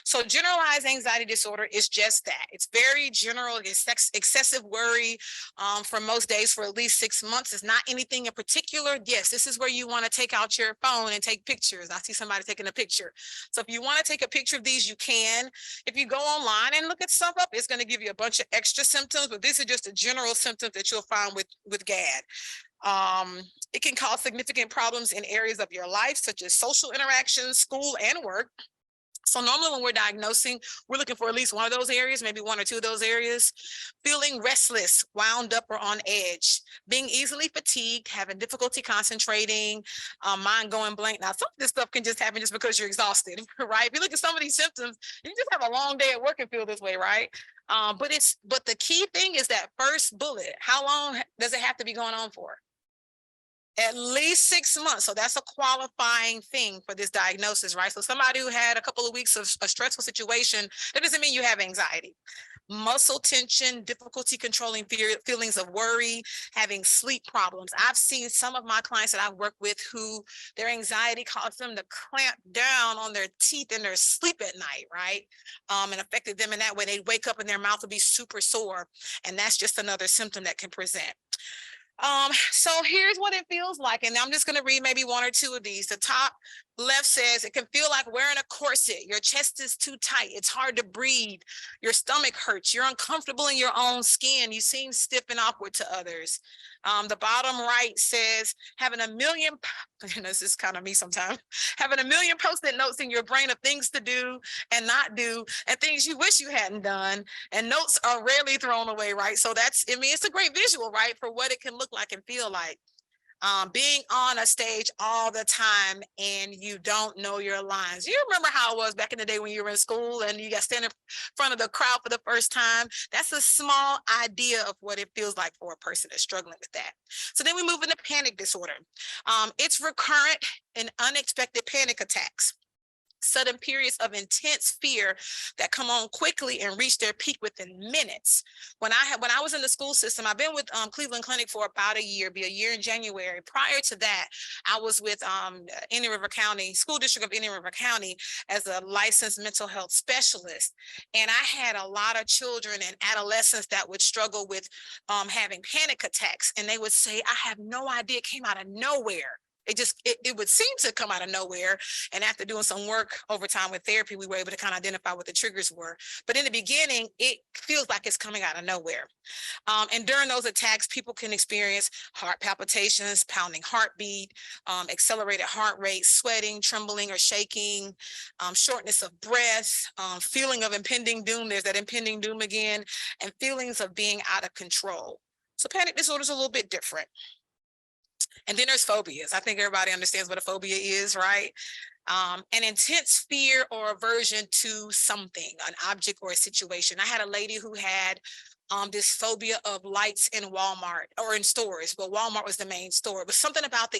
So generalized anxiety disorder is just that. It's very general. It's excessive worry for most days for at least 6 months. It's not anything in particular. Yes, this is where you want to take out your phone and take pictures. I see somebody taking a picture. So if you want to take a picture of these, you can. If you go online and look at stuff up, it's going to give you a bunch of extra symptoms, but these are just the general symptoms that you'll find with GAD. It can cause significant problems in areas of your life, such as social interactions, school, and work. So normally when we're diagnosing, we're looking for at least one of those areas, maybe one or two of those areas. Feeling restless, wound up, or on edge, being easily fatigued, having difficulty concentrating, mind going blank. Now, some of this stuff can just happen just because you're exhausted, right? If you look at some of these symptoms, you just have a long day at work and feel this way, right? But the key thing is that first bullet. How long does it have to be going on for? At least 6 months. So that's a qualifying thing for this diagnosis, right? So somebody who had a couple of weeks of a stressful situation, that doesn't mean you have anxiety. Muscle tension, difficulty controlling feelings of worry, having sleep problems. I've seen some of my clients that I've worked with who their anxiety caused them to clamp down on their teeth in their sleep at night, right? And affected them in that way. They'd wake up and their mouth would be super sore. And that's just another symptom that can present. So here's what it feels like. And I'm just going to read maybe one or two of these. The top left says it can feel like wearing a corset. Your chest is too tight. It's hard to breathe. Your stomach hurts. You're uncomfortable in your own skin. You seem stiff and awkward to others. The bottom right says having a million, this is kind of me sometimes, having a million post-it notes in your brain of things to do and not do and things you wish you hadn't done. And notes are rarely thrown away, right? So that's, I mean, it's a great visual, right? For what it can look like and feel like. Being on a stage all the time and you don't know your lines. You remember how it was back in the day when you were in school and you got standing in front of the crowd for the first time? That's a small idea of what it feels like for a person that's struggling with that. So then we move into panic disorder. It's recurrent and unexpected panic attacks. Sudden periods of intense fear that come on quickly and reach their peak within minutes. When I was in the school system, I've been with Cleveland Clinic for about a year, be a year in January. Prior to that, I was with Indian River County, School District of Indian River County as a licensed mental health specialist. And I had a lot of children and adolescents that would struggle with having panic attacks. And they would say, I have no idea, it came out of nowhere. It would seem to come out of nowhere. And after doing some work over time with therapy, we were able to kind of identify what the triggers were. But in the beginning, it feels like it's coming out of nowhere. And during those attacks, people can experience heart palpitations, pounding heartbeat, accelerated heart rate, sweating, trembling or shaking, shortness of breath, feeling of impending doom. There's that impending doom again, and feelings of being out of control. So panic disorder is a little bit different. And then there's phobias. I think everybody understands what a phobia is, right? An intense fear or aversion to something, an object or a situation. I had a lady who had this phobia of lights in Walmart or in stores, but Walmart was the main store. It was something about the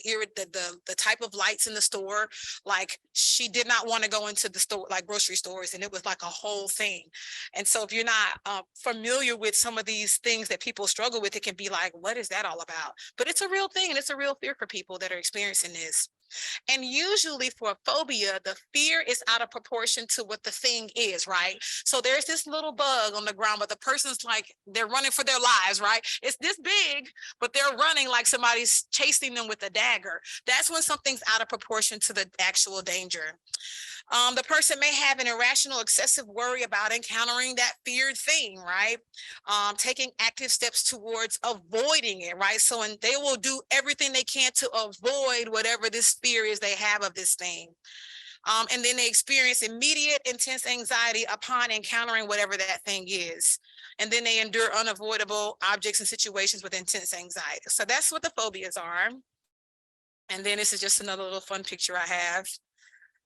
type of lights in the store. Like she did not want to go into the store, like grocery stores, and it was like a whole thing. And so if you're not familiar with some of these things that people struggle with, it can be like, what is that all about? But it's a real thing, and it's a real fear for people that are experiencing this. And usually for a phobia, the fear is out of proportion to what the thing is, right? So there's this little bug on the ground, but the person's like, they're running for their lives, right? It's this big, but they're running like somebody's chasing them with a dagger. That's when something's out of proportion to the actual danger. The person may have an irrational, excessive worry about encountering that feared thing, right? Taking active steps towards avoiding it, right? So, and they will do everything they can to avoid whatever this fear is they have of this thing. And then they experience immediate, intense anxiety upon encountering whatever that thing is. And then they endure unavoidable objects and situations with intense anxiety. So that's what the phobias are. And then this is just another little fun picture I have.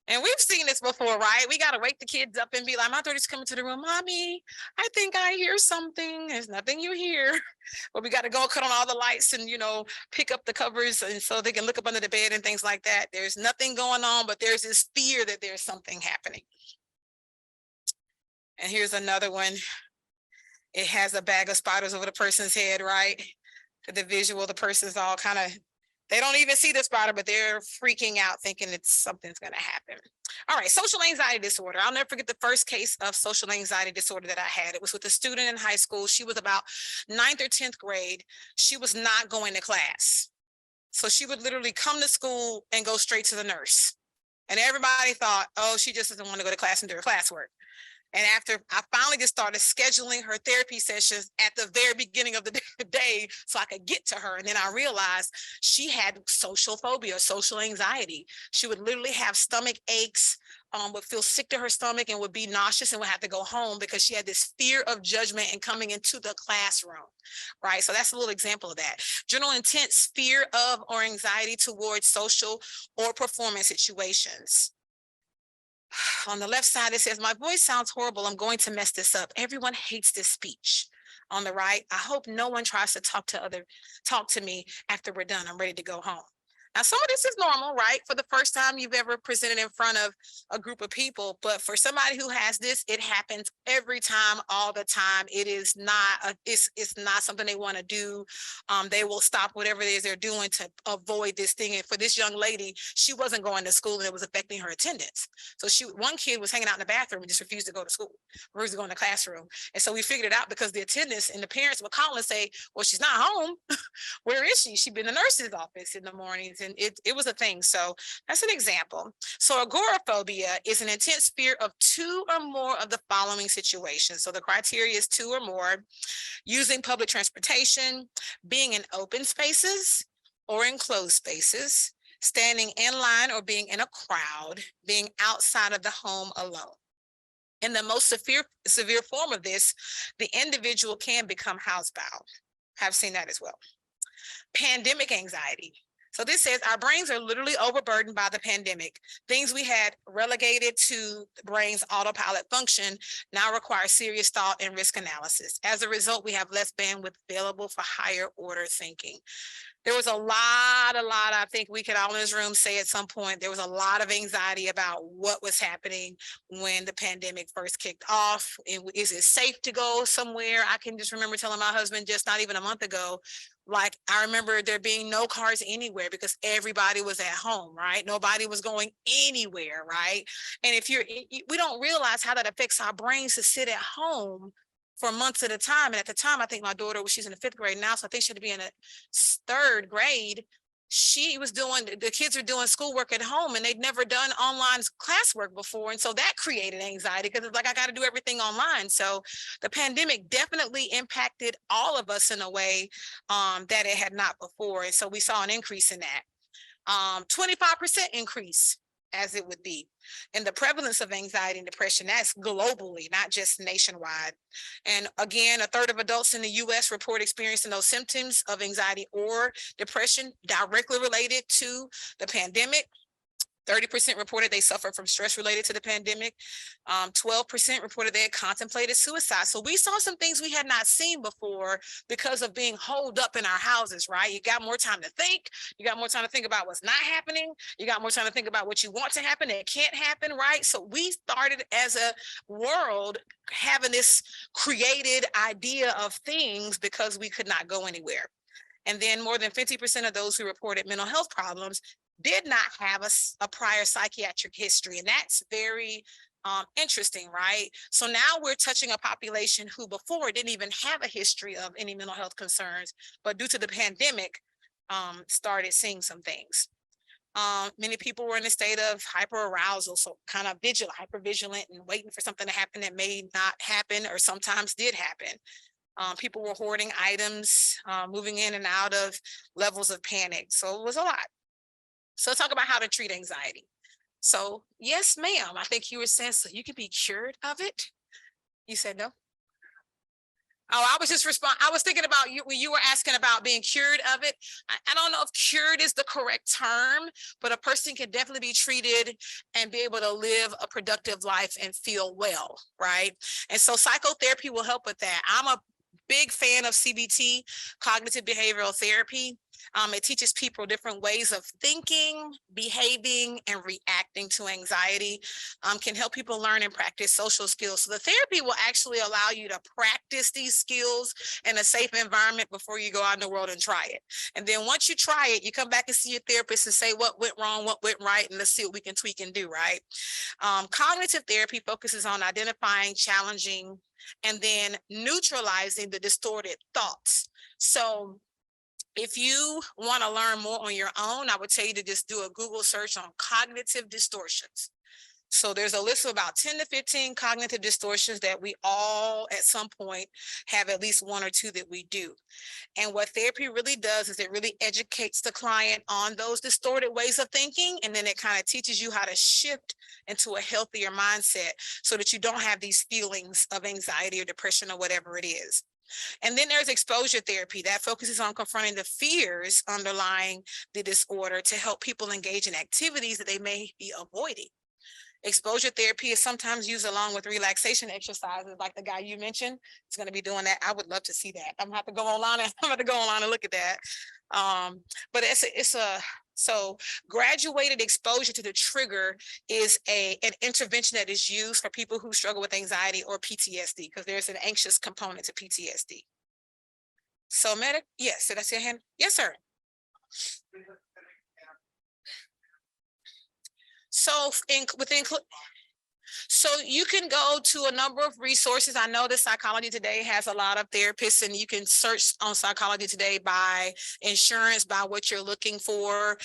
And we've seen this before, right? We got to wake the kids up and be like, my daughter's coming to the room. Mommy, I think I hear something. There's nothing you hear. But we got to go cut on all the lights and, pick up the covers and so they can look up under the bed and things like that. There's nothing going on, but there's this fear that there's something happening. And here's another one. It has a bag of spiders over the person's head, right? The visual, the person's all kind of, they don't even see the spider, but they're freaking out thinking something's going to happen. All right, social anxiety disorder. I'll never forget the first case of social anxiety disorder that I had. It was with a student in high school. She was about 9th or 10th grade. She was not going to class. So she would literally come to school and go straight to the nurse. And everybody thought, oh, she just doesn't want to go to class and do her classwork. And after I finally just started scheduling her therapy sessions at the very beginning of the day so I could get to her. And then I realized she had social phobia, social anxiety. She would literally have stomach aches, would feel sick to her stomach and would be nauseous and would have to go home because she had this fear of judgment and coming into the classroom, right? So that's a little example of that. General intense fear of or anxiety towards social or performance situations. On the left side, it says, my voice sounds horrible. I'm going to mess this up. Everyone hates this speech. On the right, I hope no one tries to talk to me after we're done. I'm ready to go home. Now, some of this is normal, right? For the first time you've ever presented in front of a group of people, but for somebody who has this, it happens every time, all the time. It is not it's not something they want to do. They will stop whatever it is they're doing to avoid this thing. And for this young lady, she wasn't going to school and it was affecting her attendance. So one kid was hanging out in the bathroom and just refused to go to school, refused to go in the classroom. And so we figured it out because the attendance and the parents would call and say, well, she's not home. Where is she? She'd been in the nurse's office in the mornings, and it was a thing. So that's an example. So agoraphobia is an intense fear of two or more of the following situations. So the criteria is two or more: using public transportation, being in open spaces or in closed spaces, standing in line or being in a crowd, being outside of the home alone. In the most severe form of this, the individual can become housebound. I've seen that as well. Pandemic anxiety. So this says our brains are literally overburdened by the pandemic. Things we had relegated to the brain's autopilot function now require serious thought and risk analysis. As a result, we have less bandwidth available for higher order thinking. There was a lot, I think we could all in this room say at some point, there was a lot of anxiety about what was happening when the pandemic first kicked off. And is it safe to go somewhere? I can just remember telling my husband just not even a month ago, like, I remember there being no cars anywhere because everybody was at home, right? Nobody was going anywhere, right? And we don't realize how that affects our brains to sit at home for months at a time. And at the time, I think my daughter, she's in the 5th grade now, so I think she'd be in the 3rd grade. The kids were doing schoolwork at home and they'd never done online classwork before. And so that created anxiety because it's like, I got to do everything online. So the pandemic definitely impacted all of us in a way that it had not before. And so we saw an increase in that. 25% increase, as it would be. And the prevalence of anxiety and depression, that's globally, not just nationwide. And again, 1/3 of adults in the US report experiencing those symptoms of anxiety or depression directly related to the pandemic. 30% reported they suffered from stress related to the pandemic. 12% reported they had contemplated suicide. So we saw some things we had not seen before because of being holed up in our houses, right? You got more time to think. You got more time to think about what's not happening. You got more time to think about what you want to happen that can't happen, right? So we started as a world having this created idea of things because we could not go anywhere. And then more than 50% of those who reported mental health problems did not have a prior psychiatric history. And that's very interesting, right? So now we're touching a population who before didn't even have a history of any mental health concerns, but due to the pandemic, started seeing some things. Many people were in a state of hyperarousal, so kind of hypervigilant and waiting for something to happen that may not happen or sometimes did happen. People were hoarding items, moving in and out of levels of panic. So it was a lot. So let's talk about how to treat anxiety. So yes, ma'am, I think you were saying so you can be cured of it. You said no. Oh, I was just I was thinking about you when you were asking about being cured of it. I don't know if cured is the correct term, but a person can definitely be treated and be able to live a productive life and feel well, right? And so psychotherapy will help with that. I'm a big fan of CBT, cognitive behavioral therapy. It teaches people different ways of thinking, behaving, and reacting to anxiety. Can help people learn and practice social skills. So the therapy will actually allow you to practice these skills in a safe environment before you go out in the world and try it. And then once you try it, you come back and see your therapist and say what went wrong, what went right, and let's see what we can tweak and do, right? Cognitive therapy focuses on identifying, challenging, and then neutralizing the distorted thoughts. So if you want to learn more on your own, I would tell you to just do a Google search on cognitive distortions. So there's a list of about 10 to 15 cognitive distortions that we all at some point have at least one or two that we do. And what therapy really does is it really educates the client on those distorted ways of thinking. And then it kind of teaches you how to shift into a healthier mindset so that you don't have these feelings of anxiety or depression or whatever it is. And then there's exposure therapy that focuses on confronting the fears underlying the disorder to help people engage in activities that they may be avoiding. Exposure therapy is sometimes used along with relaxation exercises, like the guy you mentioned is going to be doing that. I would love to see that. I'm going to have to go online and look at that. But it's a So graduated exposure to the trigger is an intervention that is used for people who struggle with anxiety or PTSD, because there's an anxious component to PTSD. So yes, did I see a hand? Yes, sir. So so you can go to a number of resources. I know that Psychology Today has a lot of therapists, and you can search on Psychology Today by insurance, by what you're looking for.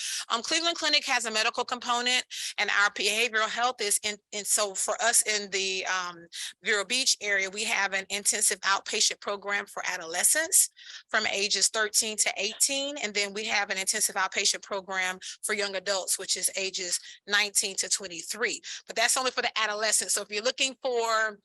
Cleveland Clinic has a medical component, and our behavioral health is in. And so for us in the Vero Beach area, we have an intensive outpatient program for adolescents from ages 13 to 18. And then we have an intensive outpatient program for young adults, which is ages 19 to 23. But that's only for the adolescents. So if you're looking for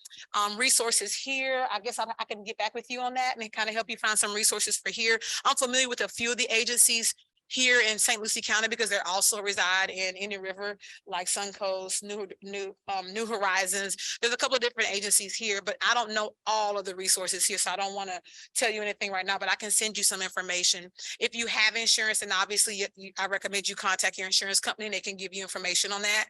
resources here, I guess I can get back with you on that and kind of help you find some resources for here. I'm familiar with a few of the agencies here in St. Lucie County because they also reside in Indian River, like Suncoast, New Horizons. There's a couple of different agencies here, but I don't know all of the resources here, so I don't want to tell you anything right now, but I can send you some information. If you have insurance, then obviously I recommend you contact your insurance company and they can give you information on that.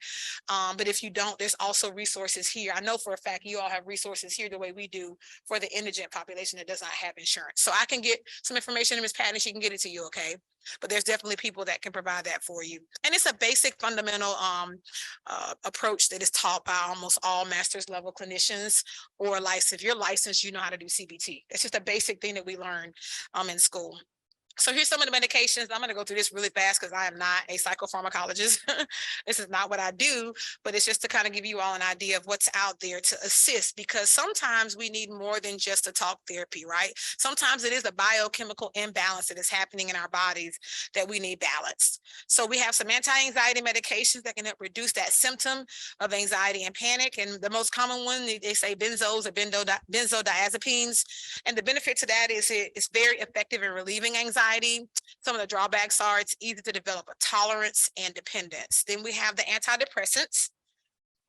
But if you don't, there's also resources here. I know for a fact you all have resources here the way we do for the indigent population that does not have insurance. So I can get some information to Ms. Patton, she can get it to you, okay? But there's definitely people that can provide that for you. And it's a basic fundamental approach that is taught by almost all master's level clinicians or licensed. If you're licensed, you know how to do CBT. It's just a basic thing that we learn in school. So here's some of the medications. I'm going to go through this really fast because I am not a psychopharmacologist. This is not what I do, but it's just to kind of give you all an idea of what's out there to assist, because sometimes we need more than just a talk therapy, right? Sometimes it is a biochemical imbalance that is happening in our bodies that we need balanced. So we have some anti-anxiety medications that can help reduce that symptom of anxiety and panic. And the most common one, they say benzos or benzodiazepines. And the benefit to that is it's very effective in relieving anxiety. Some of the drawbacks are it's easy to develop a tolerance and dependence. Then we have the antidepressants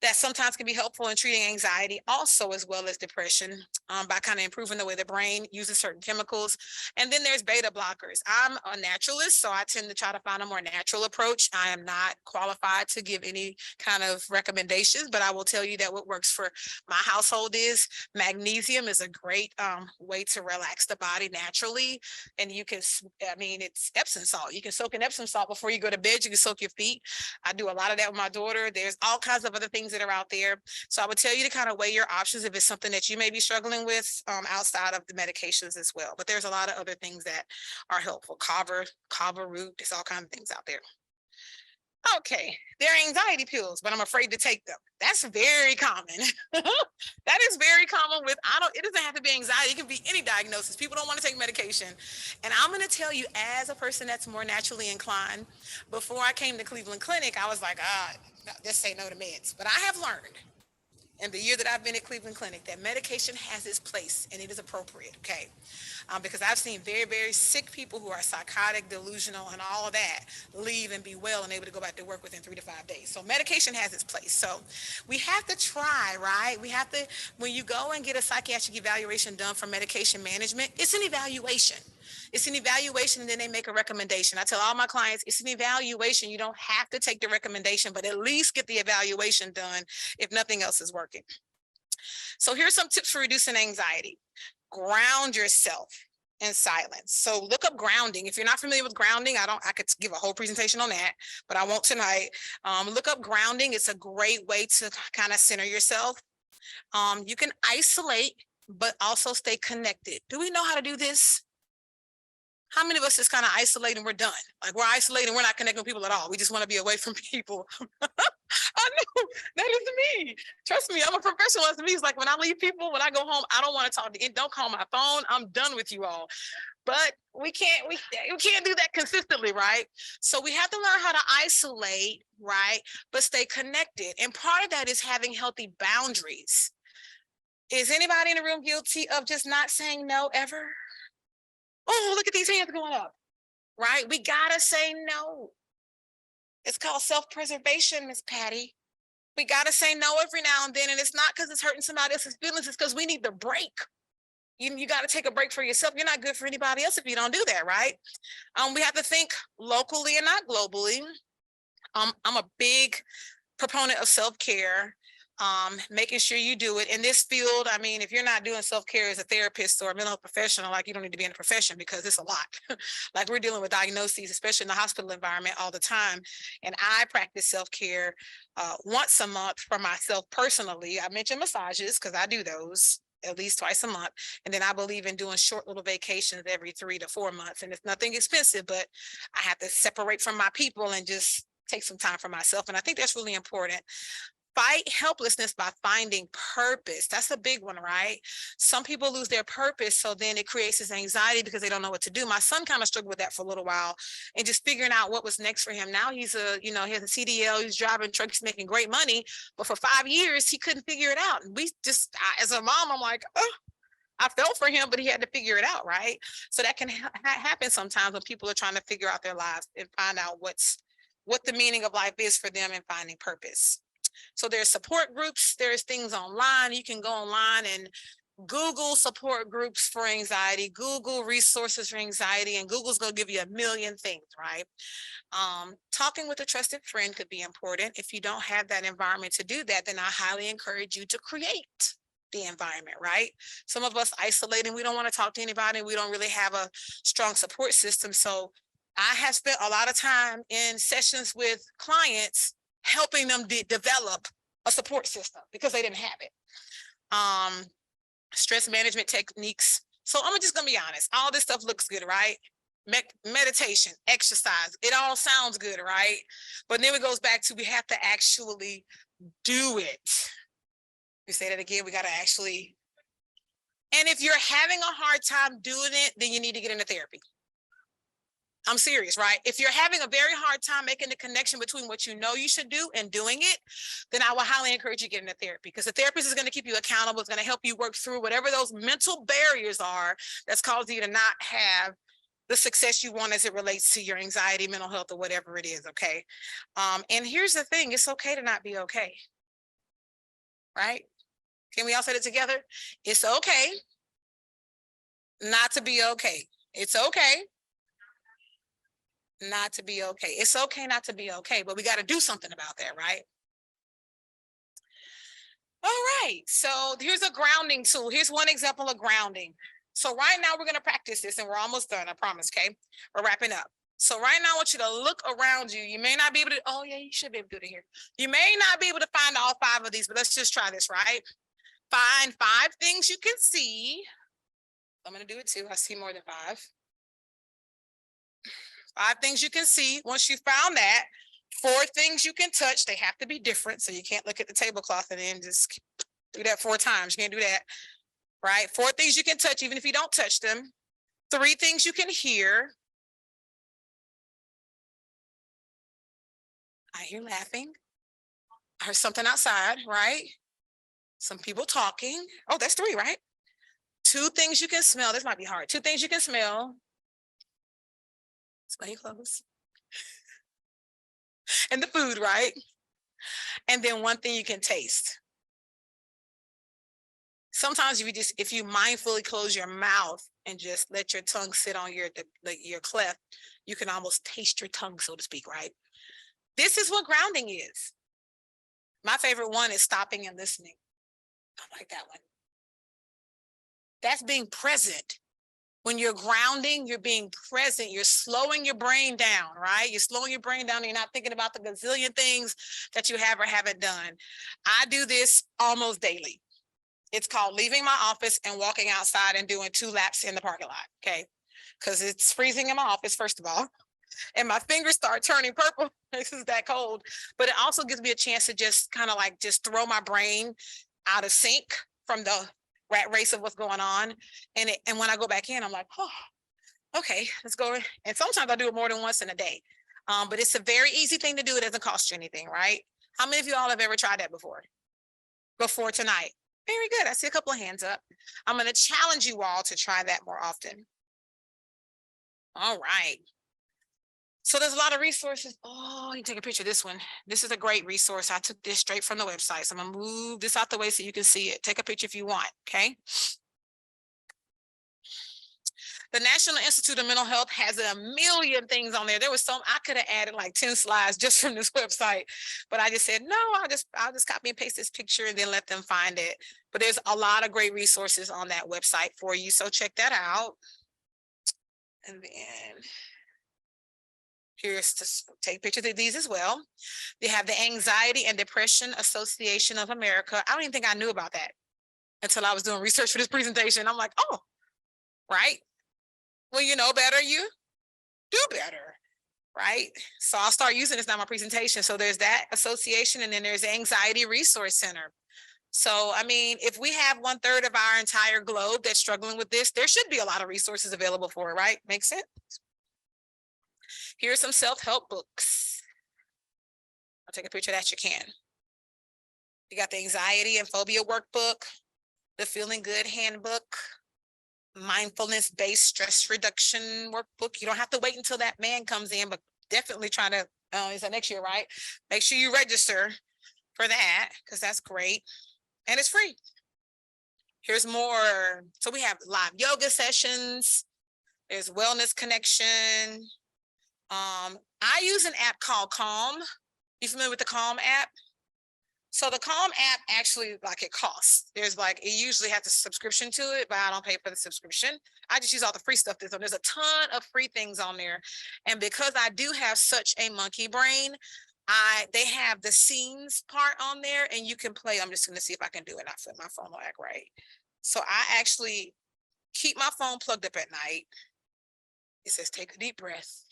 that sometimes can be helpful in treating anxiety also, as well as depression, by kind of improving the way the brain uses certain chemicals. And then there's beta blockers. I'm a naturalist, so I tend to try to find a more natural approach. I am not qualified to give any kind of recommendations, but I will tell you that what works for my household is magnesium is a great way to relax the body naturally. And you can, I mean, it's Epsom salt. You can soak in Epsom salt before you go to bed. You can soak your feet. I do a lot of that with my daughter. There's all kinds of other things that are out there. So I would tell you to kind of weigh your options if it's something that you may be struggling with outside of the medications as well. But there's a lot of other things that are helpful. Kava root, there's all kinds of things out there. Okay, they're anxiety pills, but I'm afraid to take them. That's very common. That is very common with, it doesn't have to be anxiety. It can be any diagnosis. People don't want to take medication. And I'm going to tell you, as a person that's more naturally inclined, before I came to Cleveland Clinic, I was like, just say no to meds. But I have learned in the year that I've been at Cleveland Clinic that medication has its place and it is appropriate, okay? Because I've seen very, very sick people who are psychotic, delusional, and all of that leave and be well and able to go back to work within 3 to 5 days. So medication has its place. So we have to try, right? We have to, when you go and get a psychiatric evaluation done for medication management, it's an evaluation. It's an evaluation, and then they make a recommendation. I tell all my clients, it's an evaluation. You don't have to take the recommendation, but at least get the evaluation done if nothing else is working. So here's some tips for reducing anxiety. Ground yourself in silence. So look up grounding. If you're not familiar with grounding, I could give a whole presentation on that, but I won't tonight. Look up grounding. It's a great way to kind of center yourself. You can isolate, but also stay connected. Do we know how to do this? How many of us just kind of isolate and we're done? Like we're isolating, we're not connecting with people at all. We just want to be away from people. I know that is me. Trust me, I'm a professional. That's me. It's like when I leave people, when I go home, I don't want to talk to you. Don't call my phone. I'm done with you all. But we can't do that consistently, right? So we have to learn how to isolate, right? But stay connected. And part of that is having healthy boundaries. Is anybody in the room guilty of just not saying no ever? Oh, look at these hands going up, right? We gotta say no. It's called self-preservation, Miss Patty. We gotta say no every now and then, and it's not because it's hurting somebody else's feelings. It's because we need the break. You got to take a break for yourself. You're not good for anybody else if you don't do that, right? We have to think locally and not globally. I'm a big proponent of self-care, making sure you do it in this field. I mean, if you're not doing self-care as a therapist or a mental health professional, like, you don't need to be in the profession, because it's a lot. Like, we're dealing with diagnoses, especially in the hospital environment, all the time. And I practice self-care once a month for myself personally. I mentioned massages because I do those at least twice a month. And then I believe in doing short little vacations every 3 to 4 months. And it's nothing expensive, but I have to separate from my people and just take some time for myself. And I think that's really important. Fight helplessness by finding purpose. That's a big one, right? Some people lose their purpose, so then it creates this anxiety because they don't know what to do. My son kind of struggled with that for a little while, and just figuring out what was next for him. Now he's he has a CDL, he's driving trucks, making great money, but for 5 years he couldn't figure it out. And as a mom, I'm like, oh, I felt for him, but he had to figure it out, right? So that can happen sometimes when people are trying to figure out their lives and find out what the meaning of life is for them and finding purpose. So there's support groups, there's things online. You can go online and Google support groups for anxiety, Google resources for anxiety, and Google's going to give you a million things, right? Talking with a trusted friend could be important. If you don't have that environment to do that, then I highly encourage you to create the environment, right? Some of us isolate and we don't want to talk to anybody. We don't really have a strong support system. So I have spent a lot of time in sessions with clients helping them develop a support system because they didn't have it. Stress management techniques. So I'm just gonna be honest. All this stuff looks good, right? Meditation, exercise, it all sounds good, right? But then it goes back to, we have to actually do it. You say that again, we got to actually. And if you're having a hard time doing it, then you need to get into therapy. I'm serious, right? If you're having a very hard time making the connection between what you know you should do and doing it, then I will highly encourage you to get into therapy, because the therapist is going to keep you accountable. It's going to help you work through whatever those mental barriers are that's causing you to not have the success you want as it relates to your anxiety, mental health, or whatever it is, okay? And here's the thing, it's okay to not be okay, right? Can we all say it together? It's okay not to be okay. It's okay not to be okay. It's okay not to be okay, but we got to do something about that, right? All right, so here's a grounding tool. Here's one example of grounding. So right now we're going to practice this and we're almost done, I promise, okay? We're wrapping up. So right now I want you to look around you. You may not be able to, oh yeah, you should be able to do it here. You may not be able to find all 5 of these, but let's just try this, right? Find 5 things you can see. I'm going to do it too. I see more than 5. 5 things you can see. Once you found that, 4 things you can touch. They have to be different. So you can't look at the tablecloth and then just do that 4 times. You can't do that, right? 4 things you can touch, even if you don't touch them. 3 things you can hear. I hear laughing. I heard something outside, right? Some people talking. Oh, that's 3, right? 2 things you can smell. This might be hard. 2 things you can smell. Smell your clothes. And the food, right? And then 1 thing you can taste. Sometimes if you mindfully close your mouth and just let your tongue sit on your cleft, you can almost taste your tongue, so to speak, right? This is what grounding is. My favorite one is stopping and listening. I like that one. That's being present. When you're grounding, you're being present. You're slowing your brain down, right? You're slowing your brain down and you're not thinking about the gazillion things that you have or haven't done. I do this almost daily. It's called leaving my office and walking outside and doing 2 laps in the parking lot, okay? Because it's freezing in my office, first of all, and my fingers start turning purple. This is that cold. But it also gives me a chance to just kind of like just throw my brain out of sync from the rat race of what's going on. And when I go back in, I'm like, oh, okay, let's go. And sometimes I do it more than once in a day. But it's a very easy thing to do. It doesn't cost you anything, right? How many of you all have ever tried that before tonight? Very good. I see a couple of hands up. I'm going to challenge you all to try that more often. All right. So there's a lot of resources. Oh, you can take a picture of this one. This is a great resource. I took this straight from the website. So I'm going to move this out the way so you can see it. Take a picture if you want. Okay. The National Institute of Mental Health has a million things on there. There was some, I could have added like 10 slides just from this website, but I just said, no, I'll just copy and paste this picture and then let them find it. But there's a lot of great resources on that website for you. So check that out. And then here's to take pictures of these as well. They have the Anxiety and Depression Association of America. I don't even think I knew about that until I was doing research for this presentation. I'm like, oh, right. Well, you know better, you do better, right? So I'll start using this now in my presentation. So there's that association, and then there's the Anxiety Resource Center. So, I mean, if we have 1/3 of our entire globe that's struggling with this, there should be a lot of resources available for it, right? Makes sense? Here's some self-help books. I'll take a picture of that, you can. You got the Anxiety and Phobia Workbook, the Feeling Good Handbook, Mindfulness-Based Stress Reduction Workbook. You don't have to wait until that man comes in, but definitely try to, is that next year, right? Make sure you register for that, because that's great. And it's free. Here's more. So we have live yoga sessions. There's Wellness Connection. I use an app called Calm. You familiar with the Calm app? So the Calm app actually, like, it costs. There's like, it usually has a subscription to it, but I don't pay for the subscription. I just use all the free stuff that's on. There's a ton of free things on there. And because I do have such a monkey brain, they have the scenes part on there, and you can play. I'm just going to see if I can do it. I feel my phone will act right. So I actually keep my phone plugged up at night. It says, take a deep breath,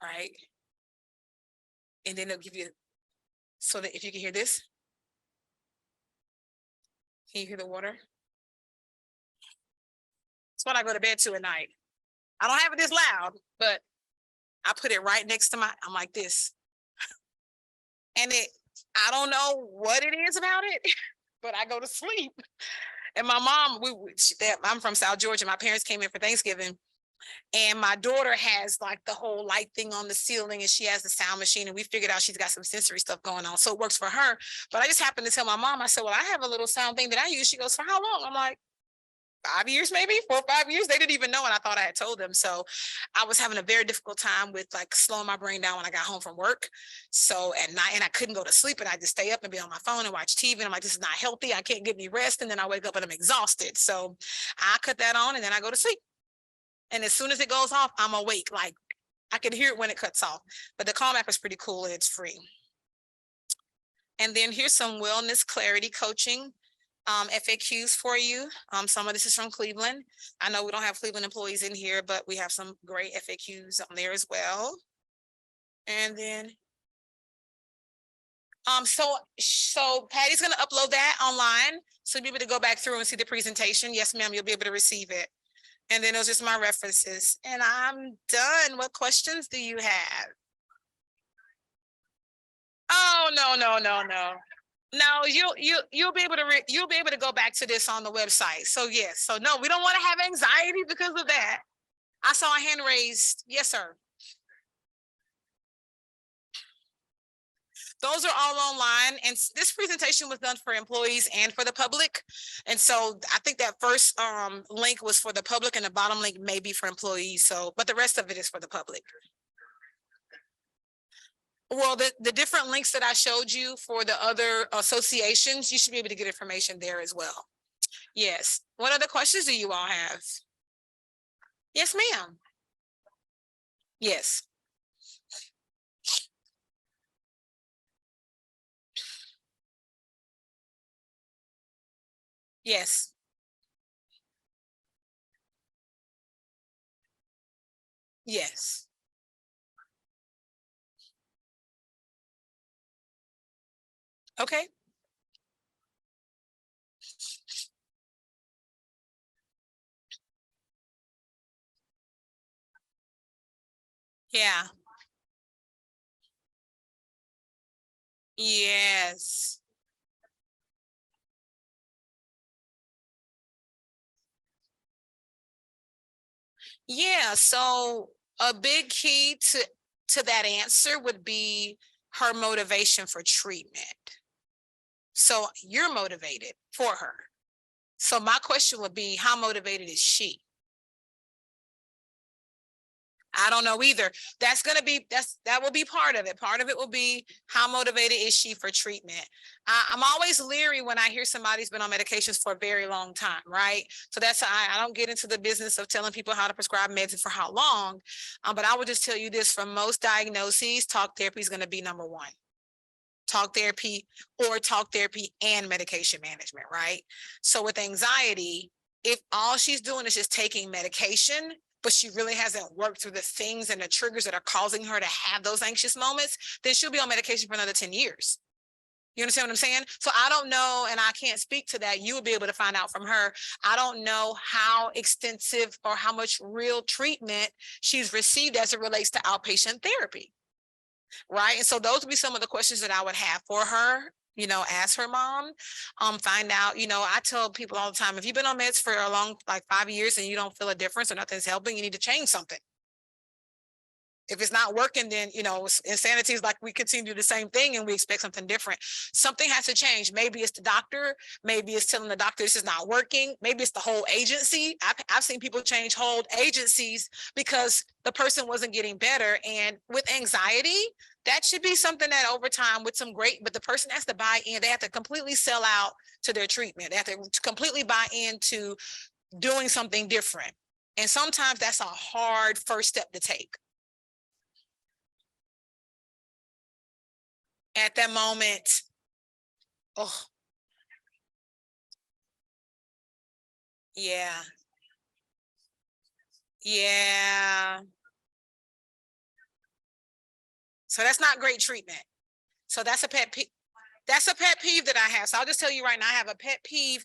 right? And then it'll give you, so that if you can hear this, can you hear the water? It's what I go to bed to at night. I don't have it this loud, but I put it right next to I'm like this. And I don't know what it is about it, but I go to sleep. And my mom, I'm from South Georgia. My parents came in for Thanksgiving, and my daughter has like the whole light thing on the ceiling, and she has the sound machine, and we figured out she's got some sensory stuff going on. So it works for her. But I just happened to tell my mom, I said, well, I have a little sound thing that I use. She goes, for how long? I'm like, 5 years, maybe 4 or 5 years. They didn't even know, and I thought I had told them. So I was having a very difficult time with like slowing my brain down when I got home from work. So at night, and I couldn't go to sleep, and I just stay up and be on my phone and watch TV. And I'm like, this is not healthy. I can't get any rest. And then I wake up and I'm exhausted. So I cut that on, and then I go to sleep. And as soon as it goes off, I'm awake. Like, I can hear it when it cuts off. But the Calm app is pretty cool, and it's free. And then here's some wellness clarity coaching FAQs for you. Some of this is from Cleveland. I know we don't have Cleveland employees in here, but we have some great FAQs on there as well. And then, so Patty's going to upload that online, so you'll be able to go back through and see the presentation. Yes, ma'am, you'll be able to receive it. And then those are just my references. And I'm done. What questions do you have? Oh, no. No, you'll be able to go back to this on the website. So yes, so no, we don't want to have anxiety because of that. I saw a hand raised. Yes, sir. Those are all online, and this presentation was done for employees and for the public. And so I think that first link was for the public, and the bottom link may be for employees. So, but the rest of it is for the public. Well, the different links that I showed you for the other associations, you should be able to get information there as well. Yes. What other questions do you all have? Yes, ma'am. Yes. Yes. Yes. Okay. Yeah. Yes. Yeah. So a big key to that answer would be her motivation for treatment. So you're motivated for her. So my question would be, how motivated is she? I don't know either. That will be part of it. Part of it will be how motivated is she for treatment. I'm always leery when I hear somebody's been on medications for a very long time, right? So that's I don't get into the business of telling people how to prescribe meds and for how long. But I will just tell you this: for most diagnoses, talk therapy is going to be number one. Talk therapy and medication management, right? So with anxiety, if all she's doing is just taking medication, but she really hasn't worked through the things and the triggers that are causing her to have those anxious moments, then she'll be on medication for another 10 years. You understand what I'm saying? So I don't know, and I can't speak to that. You will be able to find out from her. I don't know how extensive or how much real treatment she's received as it relates to outpatient therapy. Right. And so those would be some of the questions that I would have for her, ask her mom, find out, I tell people all the time, if you've been on meds for a long, like 5 years and you don't feel a difference or nothing's helping, you need to change something. If it's not working, then, insanity is like we continue the same thing and we expect something different. Something has to change. Maybe it's the doctor. Maybe it's telling the doctor this is not working. Maybe it's the whole agency. I've seen people change whole agencies because the person wasn't getting better. And with anxiety, that should be something that over time but the person has to buy in. They have to completely sell out to their treatment. They have to completely buy into doing something different. And sometimes that's a hard first step to take. At that moment, oh, yeah, yeah. So that's not great treatment. So that's a pet peeve. That's a pet peeve that I have. So I'll just tell you right now, I have a pet peeve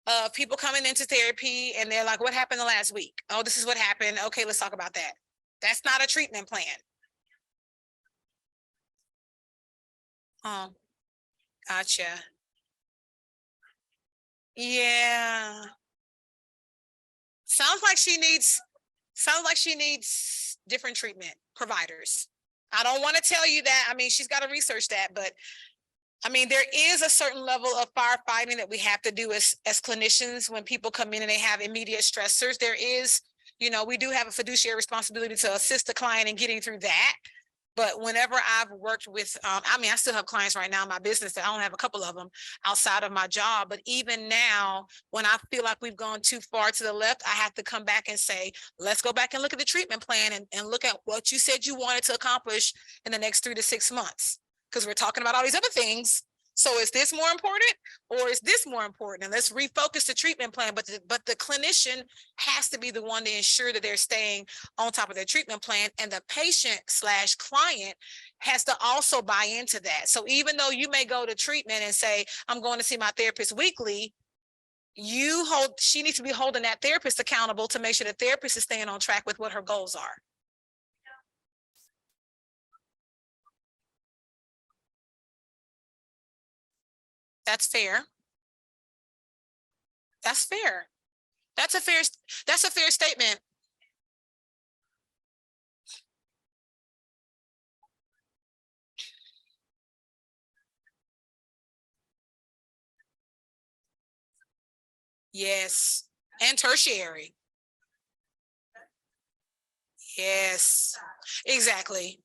of people coming into therapy and they're like, what happened the last week? Oh, this is what happened. Okay, let's talk about that. That's not a treatment plan. Oh, gotcha. Yeah. Sounds like she needs different treatment providers. I don't want to tell you that. I mean, she's got to research that, but I mean, there is a certain level of firefighting that we have to do as clinicians when people come in and they have immediate stressors. There is, we do have a fiduciary responsibility to assist the client in getting through that. But whenever I've worked with, I still have clients right now in my business that I don't have a couple of them outside of my job. But even now, when I feel like we've gone too far to the left, I have to come back and say, let's go back and look at the treatment plan and look at what you said you wanted to accomplish in the next 3 to 6 months. Because we're talking about all these other things. So is this more important or is this more important? And let's refocus the treatment plan. But the clinician has to be the one to ensure that they're staying on top of their treatment plan. And the patient/client has to also buy into that. So even though you may go to treatment and say, I'm going to see my therapist weekly, she needs to be holding that therapist accountable to make sure the therapist is staying on track with what her goals are. That's fair. That's fair. That's a fair statement. Yes. And tertiary. Yes. Exactly.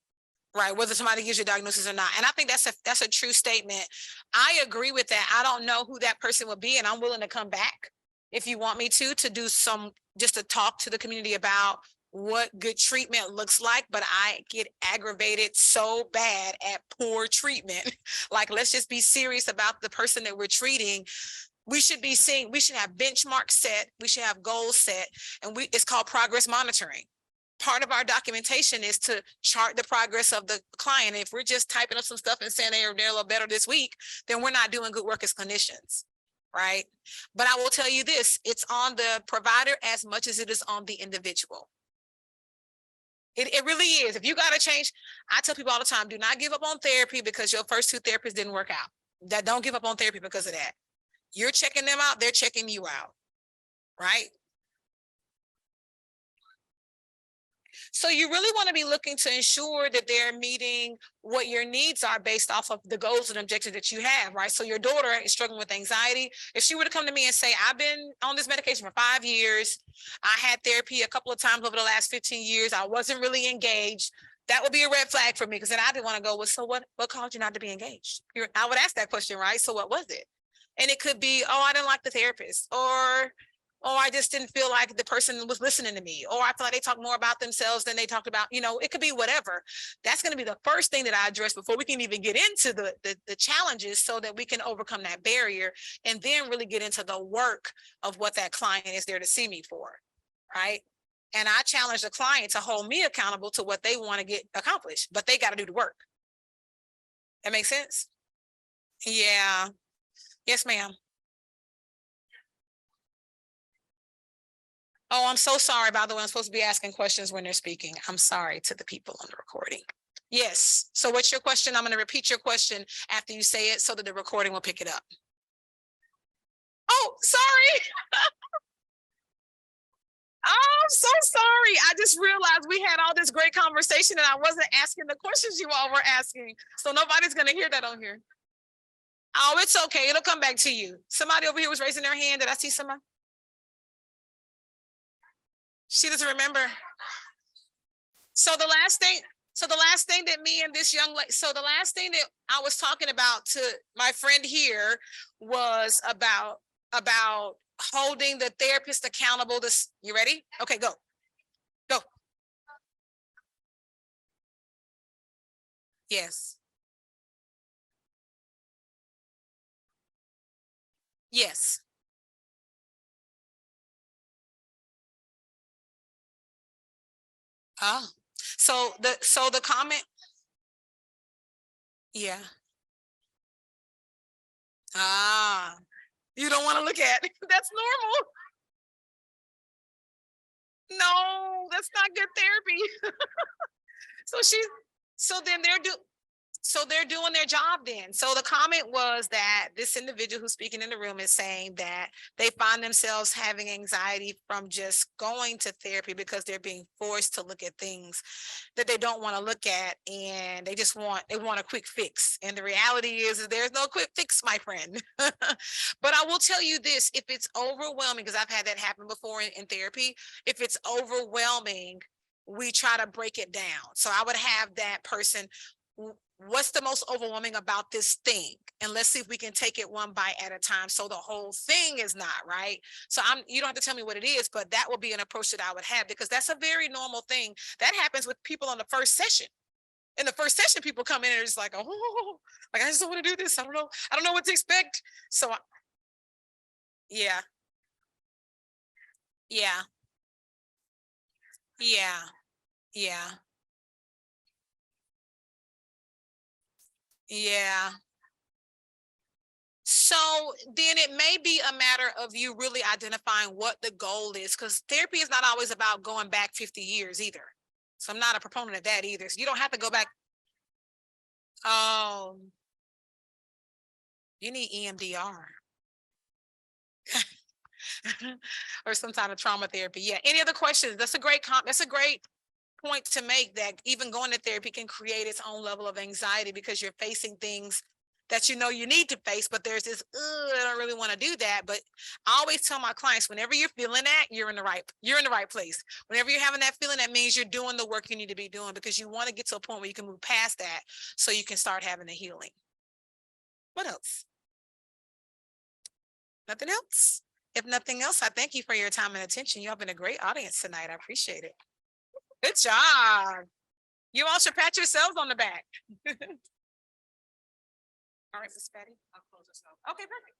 Right, whether somebody gives you a diagnosis or not. And I think that's a true statement. I agree with that. I don't know who that person would be, and I'm willing to come back if you want me to do just to talk to the community about what good treatment looks like. But I get aggravated so bad at poor treatment. Like, let's just be serious about the person that we're treating. We should have benchmarks set, we should have goals set, and it's called progress monitoring. Part of our documentation is to chart the progress of the client. If we're just typing up some stuff and saying they're a little better this week, then we're not doing good work as clinicians, right? But I will tell you this, it's on the provider as much as it is on the individual. It really is. If you got to change, I tell people all the time, do not give up on therapy because your first 2 therapists didn't work out. Don't give up on therapy because of that. You're checking them out, they're checking you out, right? So you really want to be looking to ensure that they're meeting what your needs are based off of the goals and objectives that you have, right? So your daughter is struggling with anxiety. If she were to come to me and say, I've been on this medication for 5 years, I had therapy a couple of times over the last 15 years, I wasn't really engaged, that would be a red flag for me, because then I didn't want to go, well, so what caused you not to be engaged? I would ask that question, right? So what was it? And it could be, oh, I didn't like the therapist, or I just didn't feel like the person was listening to me, or I feel like they talk more about themselves than they talked about, it could be whatever. That's going to be the first thing that I address before we can even get into the challenges, so that we can overcome that barrier and then really get into the work of what that client is there to see me for, right? And I challenge the client to hold me accountable to what they want to get accomplished, but they got to do the work. That makes sense? Yeah. Yes, ma'am. Oh, I'm so sorry, by the way. I'm supposed to be asking questions when they're speaking. I'm sorry to the people on the recording. Yes. So what's your question? I'm going to repeat your question after you say it so that the recording will pick it up. Oh, sorry. Oh, I'm so sorry. I just realized we had all this great conversation and I wasn't asking the questions you all were asking. So nobody's going to hear that on here. Oh, it's okay. It'll come back to you. Somebody over here was raising their hand. Did I see someone? She doesn't remember. So the last thing that me and this young lady, so the last thing that I was talking about to my friend here was about holding the therapist accountable. You ready? Okay, go. Yes. Yes. Oh, so the comment, yeah. Ah, you don't want to look at it. That's normal. No, that's not good therapy. So she's so then they're doing their job then. So the comment was that this individual who's speaking in the room is saying that they find themselves having anxiety from just going to therapy because they're being forced to look at things that they don't want to look at, and they want a quick fix. And the reality is there's no quick fix, my friend. But I will tell you this, if it's overwhelming, because I've had that happen before in therapy, if it's overwhelming, we try to break it down. So I would have that person, what's the most overwhelming about this thing? And let's see if we can take it one bite at a time, so the whole thing is not right. So you don't have to tell me what it is, but that would be an approach that I would have, because that's a very normal thing that happens with people on the first session. In the first session, people come in and it's like, oh, like, I just don't want to do this. I don't know what to expect. So yeah, yeah, yeah, yeah, yeah. So then it may be a matter of you really identifying what the goal is, because therapy is not always about going back 50 years either. So I'm not a proponent of that either. So you don't have to go back. Oh, you need EMDR or some kind of trauma therapy. Yeah. Any other questions? That's a great point to make, that even going to therapy can create its own level of anxiety because you're facing things that you need to face, but there's this, I don't really want to do that. But I always tell my clients, whenever you're feeling that, you're in the right place. Whenever you're having that feeling, that means you're doing the work you need to be doing, because you want to get to a point where you can move past that so you can start having the healing. What else? Nothing else? If nothing else, I thank you for your time and attention. You have been a great audience tonight. I appreciate it. Good job. You all should pat yourselves on the back. All right, Miss Patty, I'll close this out. Okay, perfect.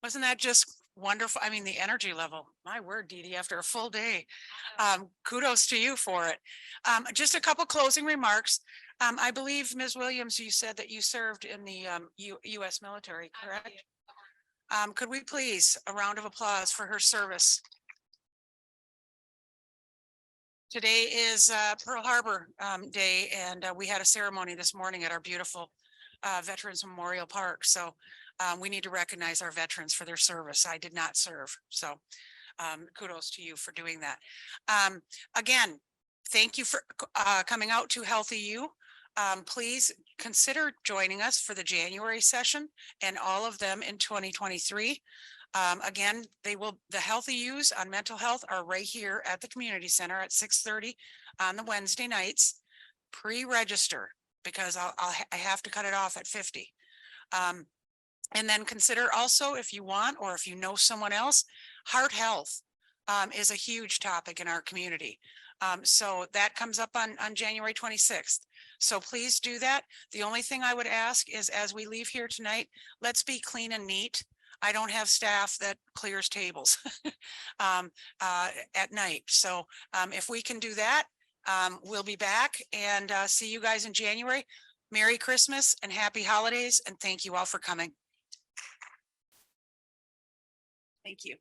Wasn't that just wonderful? I mean, the energy level, my word, Dee Dee, after a full day. Kudos to you for it. Just a couple closing remarks. I believe, Ms. Williams, you said that you served in the U.S. military, correct? Could we please a round of applause for her service? Today is Pearl Harbor Day, and we had a ceremony this morning at our beautiful Veterans Memorial Park. So we need to recognize our veterans for their service. I did not serve. So kudos to you for doing that. Again, thank you for coming out to HealthyU. Please consider joining us for the January session and all of them in 2023. Again, the HealthyUs on mental health are right here at the community center at 6:30 on the Wednesday nights. Pre-register because I have to cut it off at 50. And then consider also, if you want, or if you know someone else, heart health is a huge topic in our community. So that comes up on January 26th. So please do that. The only thing I would ask is, as we leave here tonight, let's be clean and neat. I don't have staff that clears tables at night. So if we can do that, we'll be back and see you guys in January. Merry Christmas and happy holidays. And thank you all for coming. Thank you.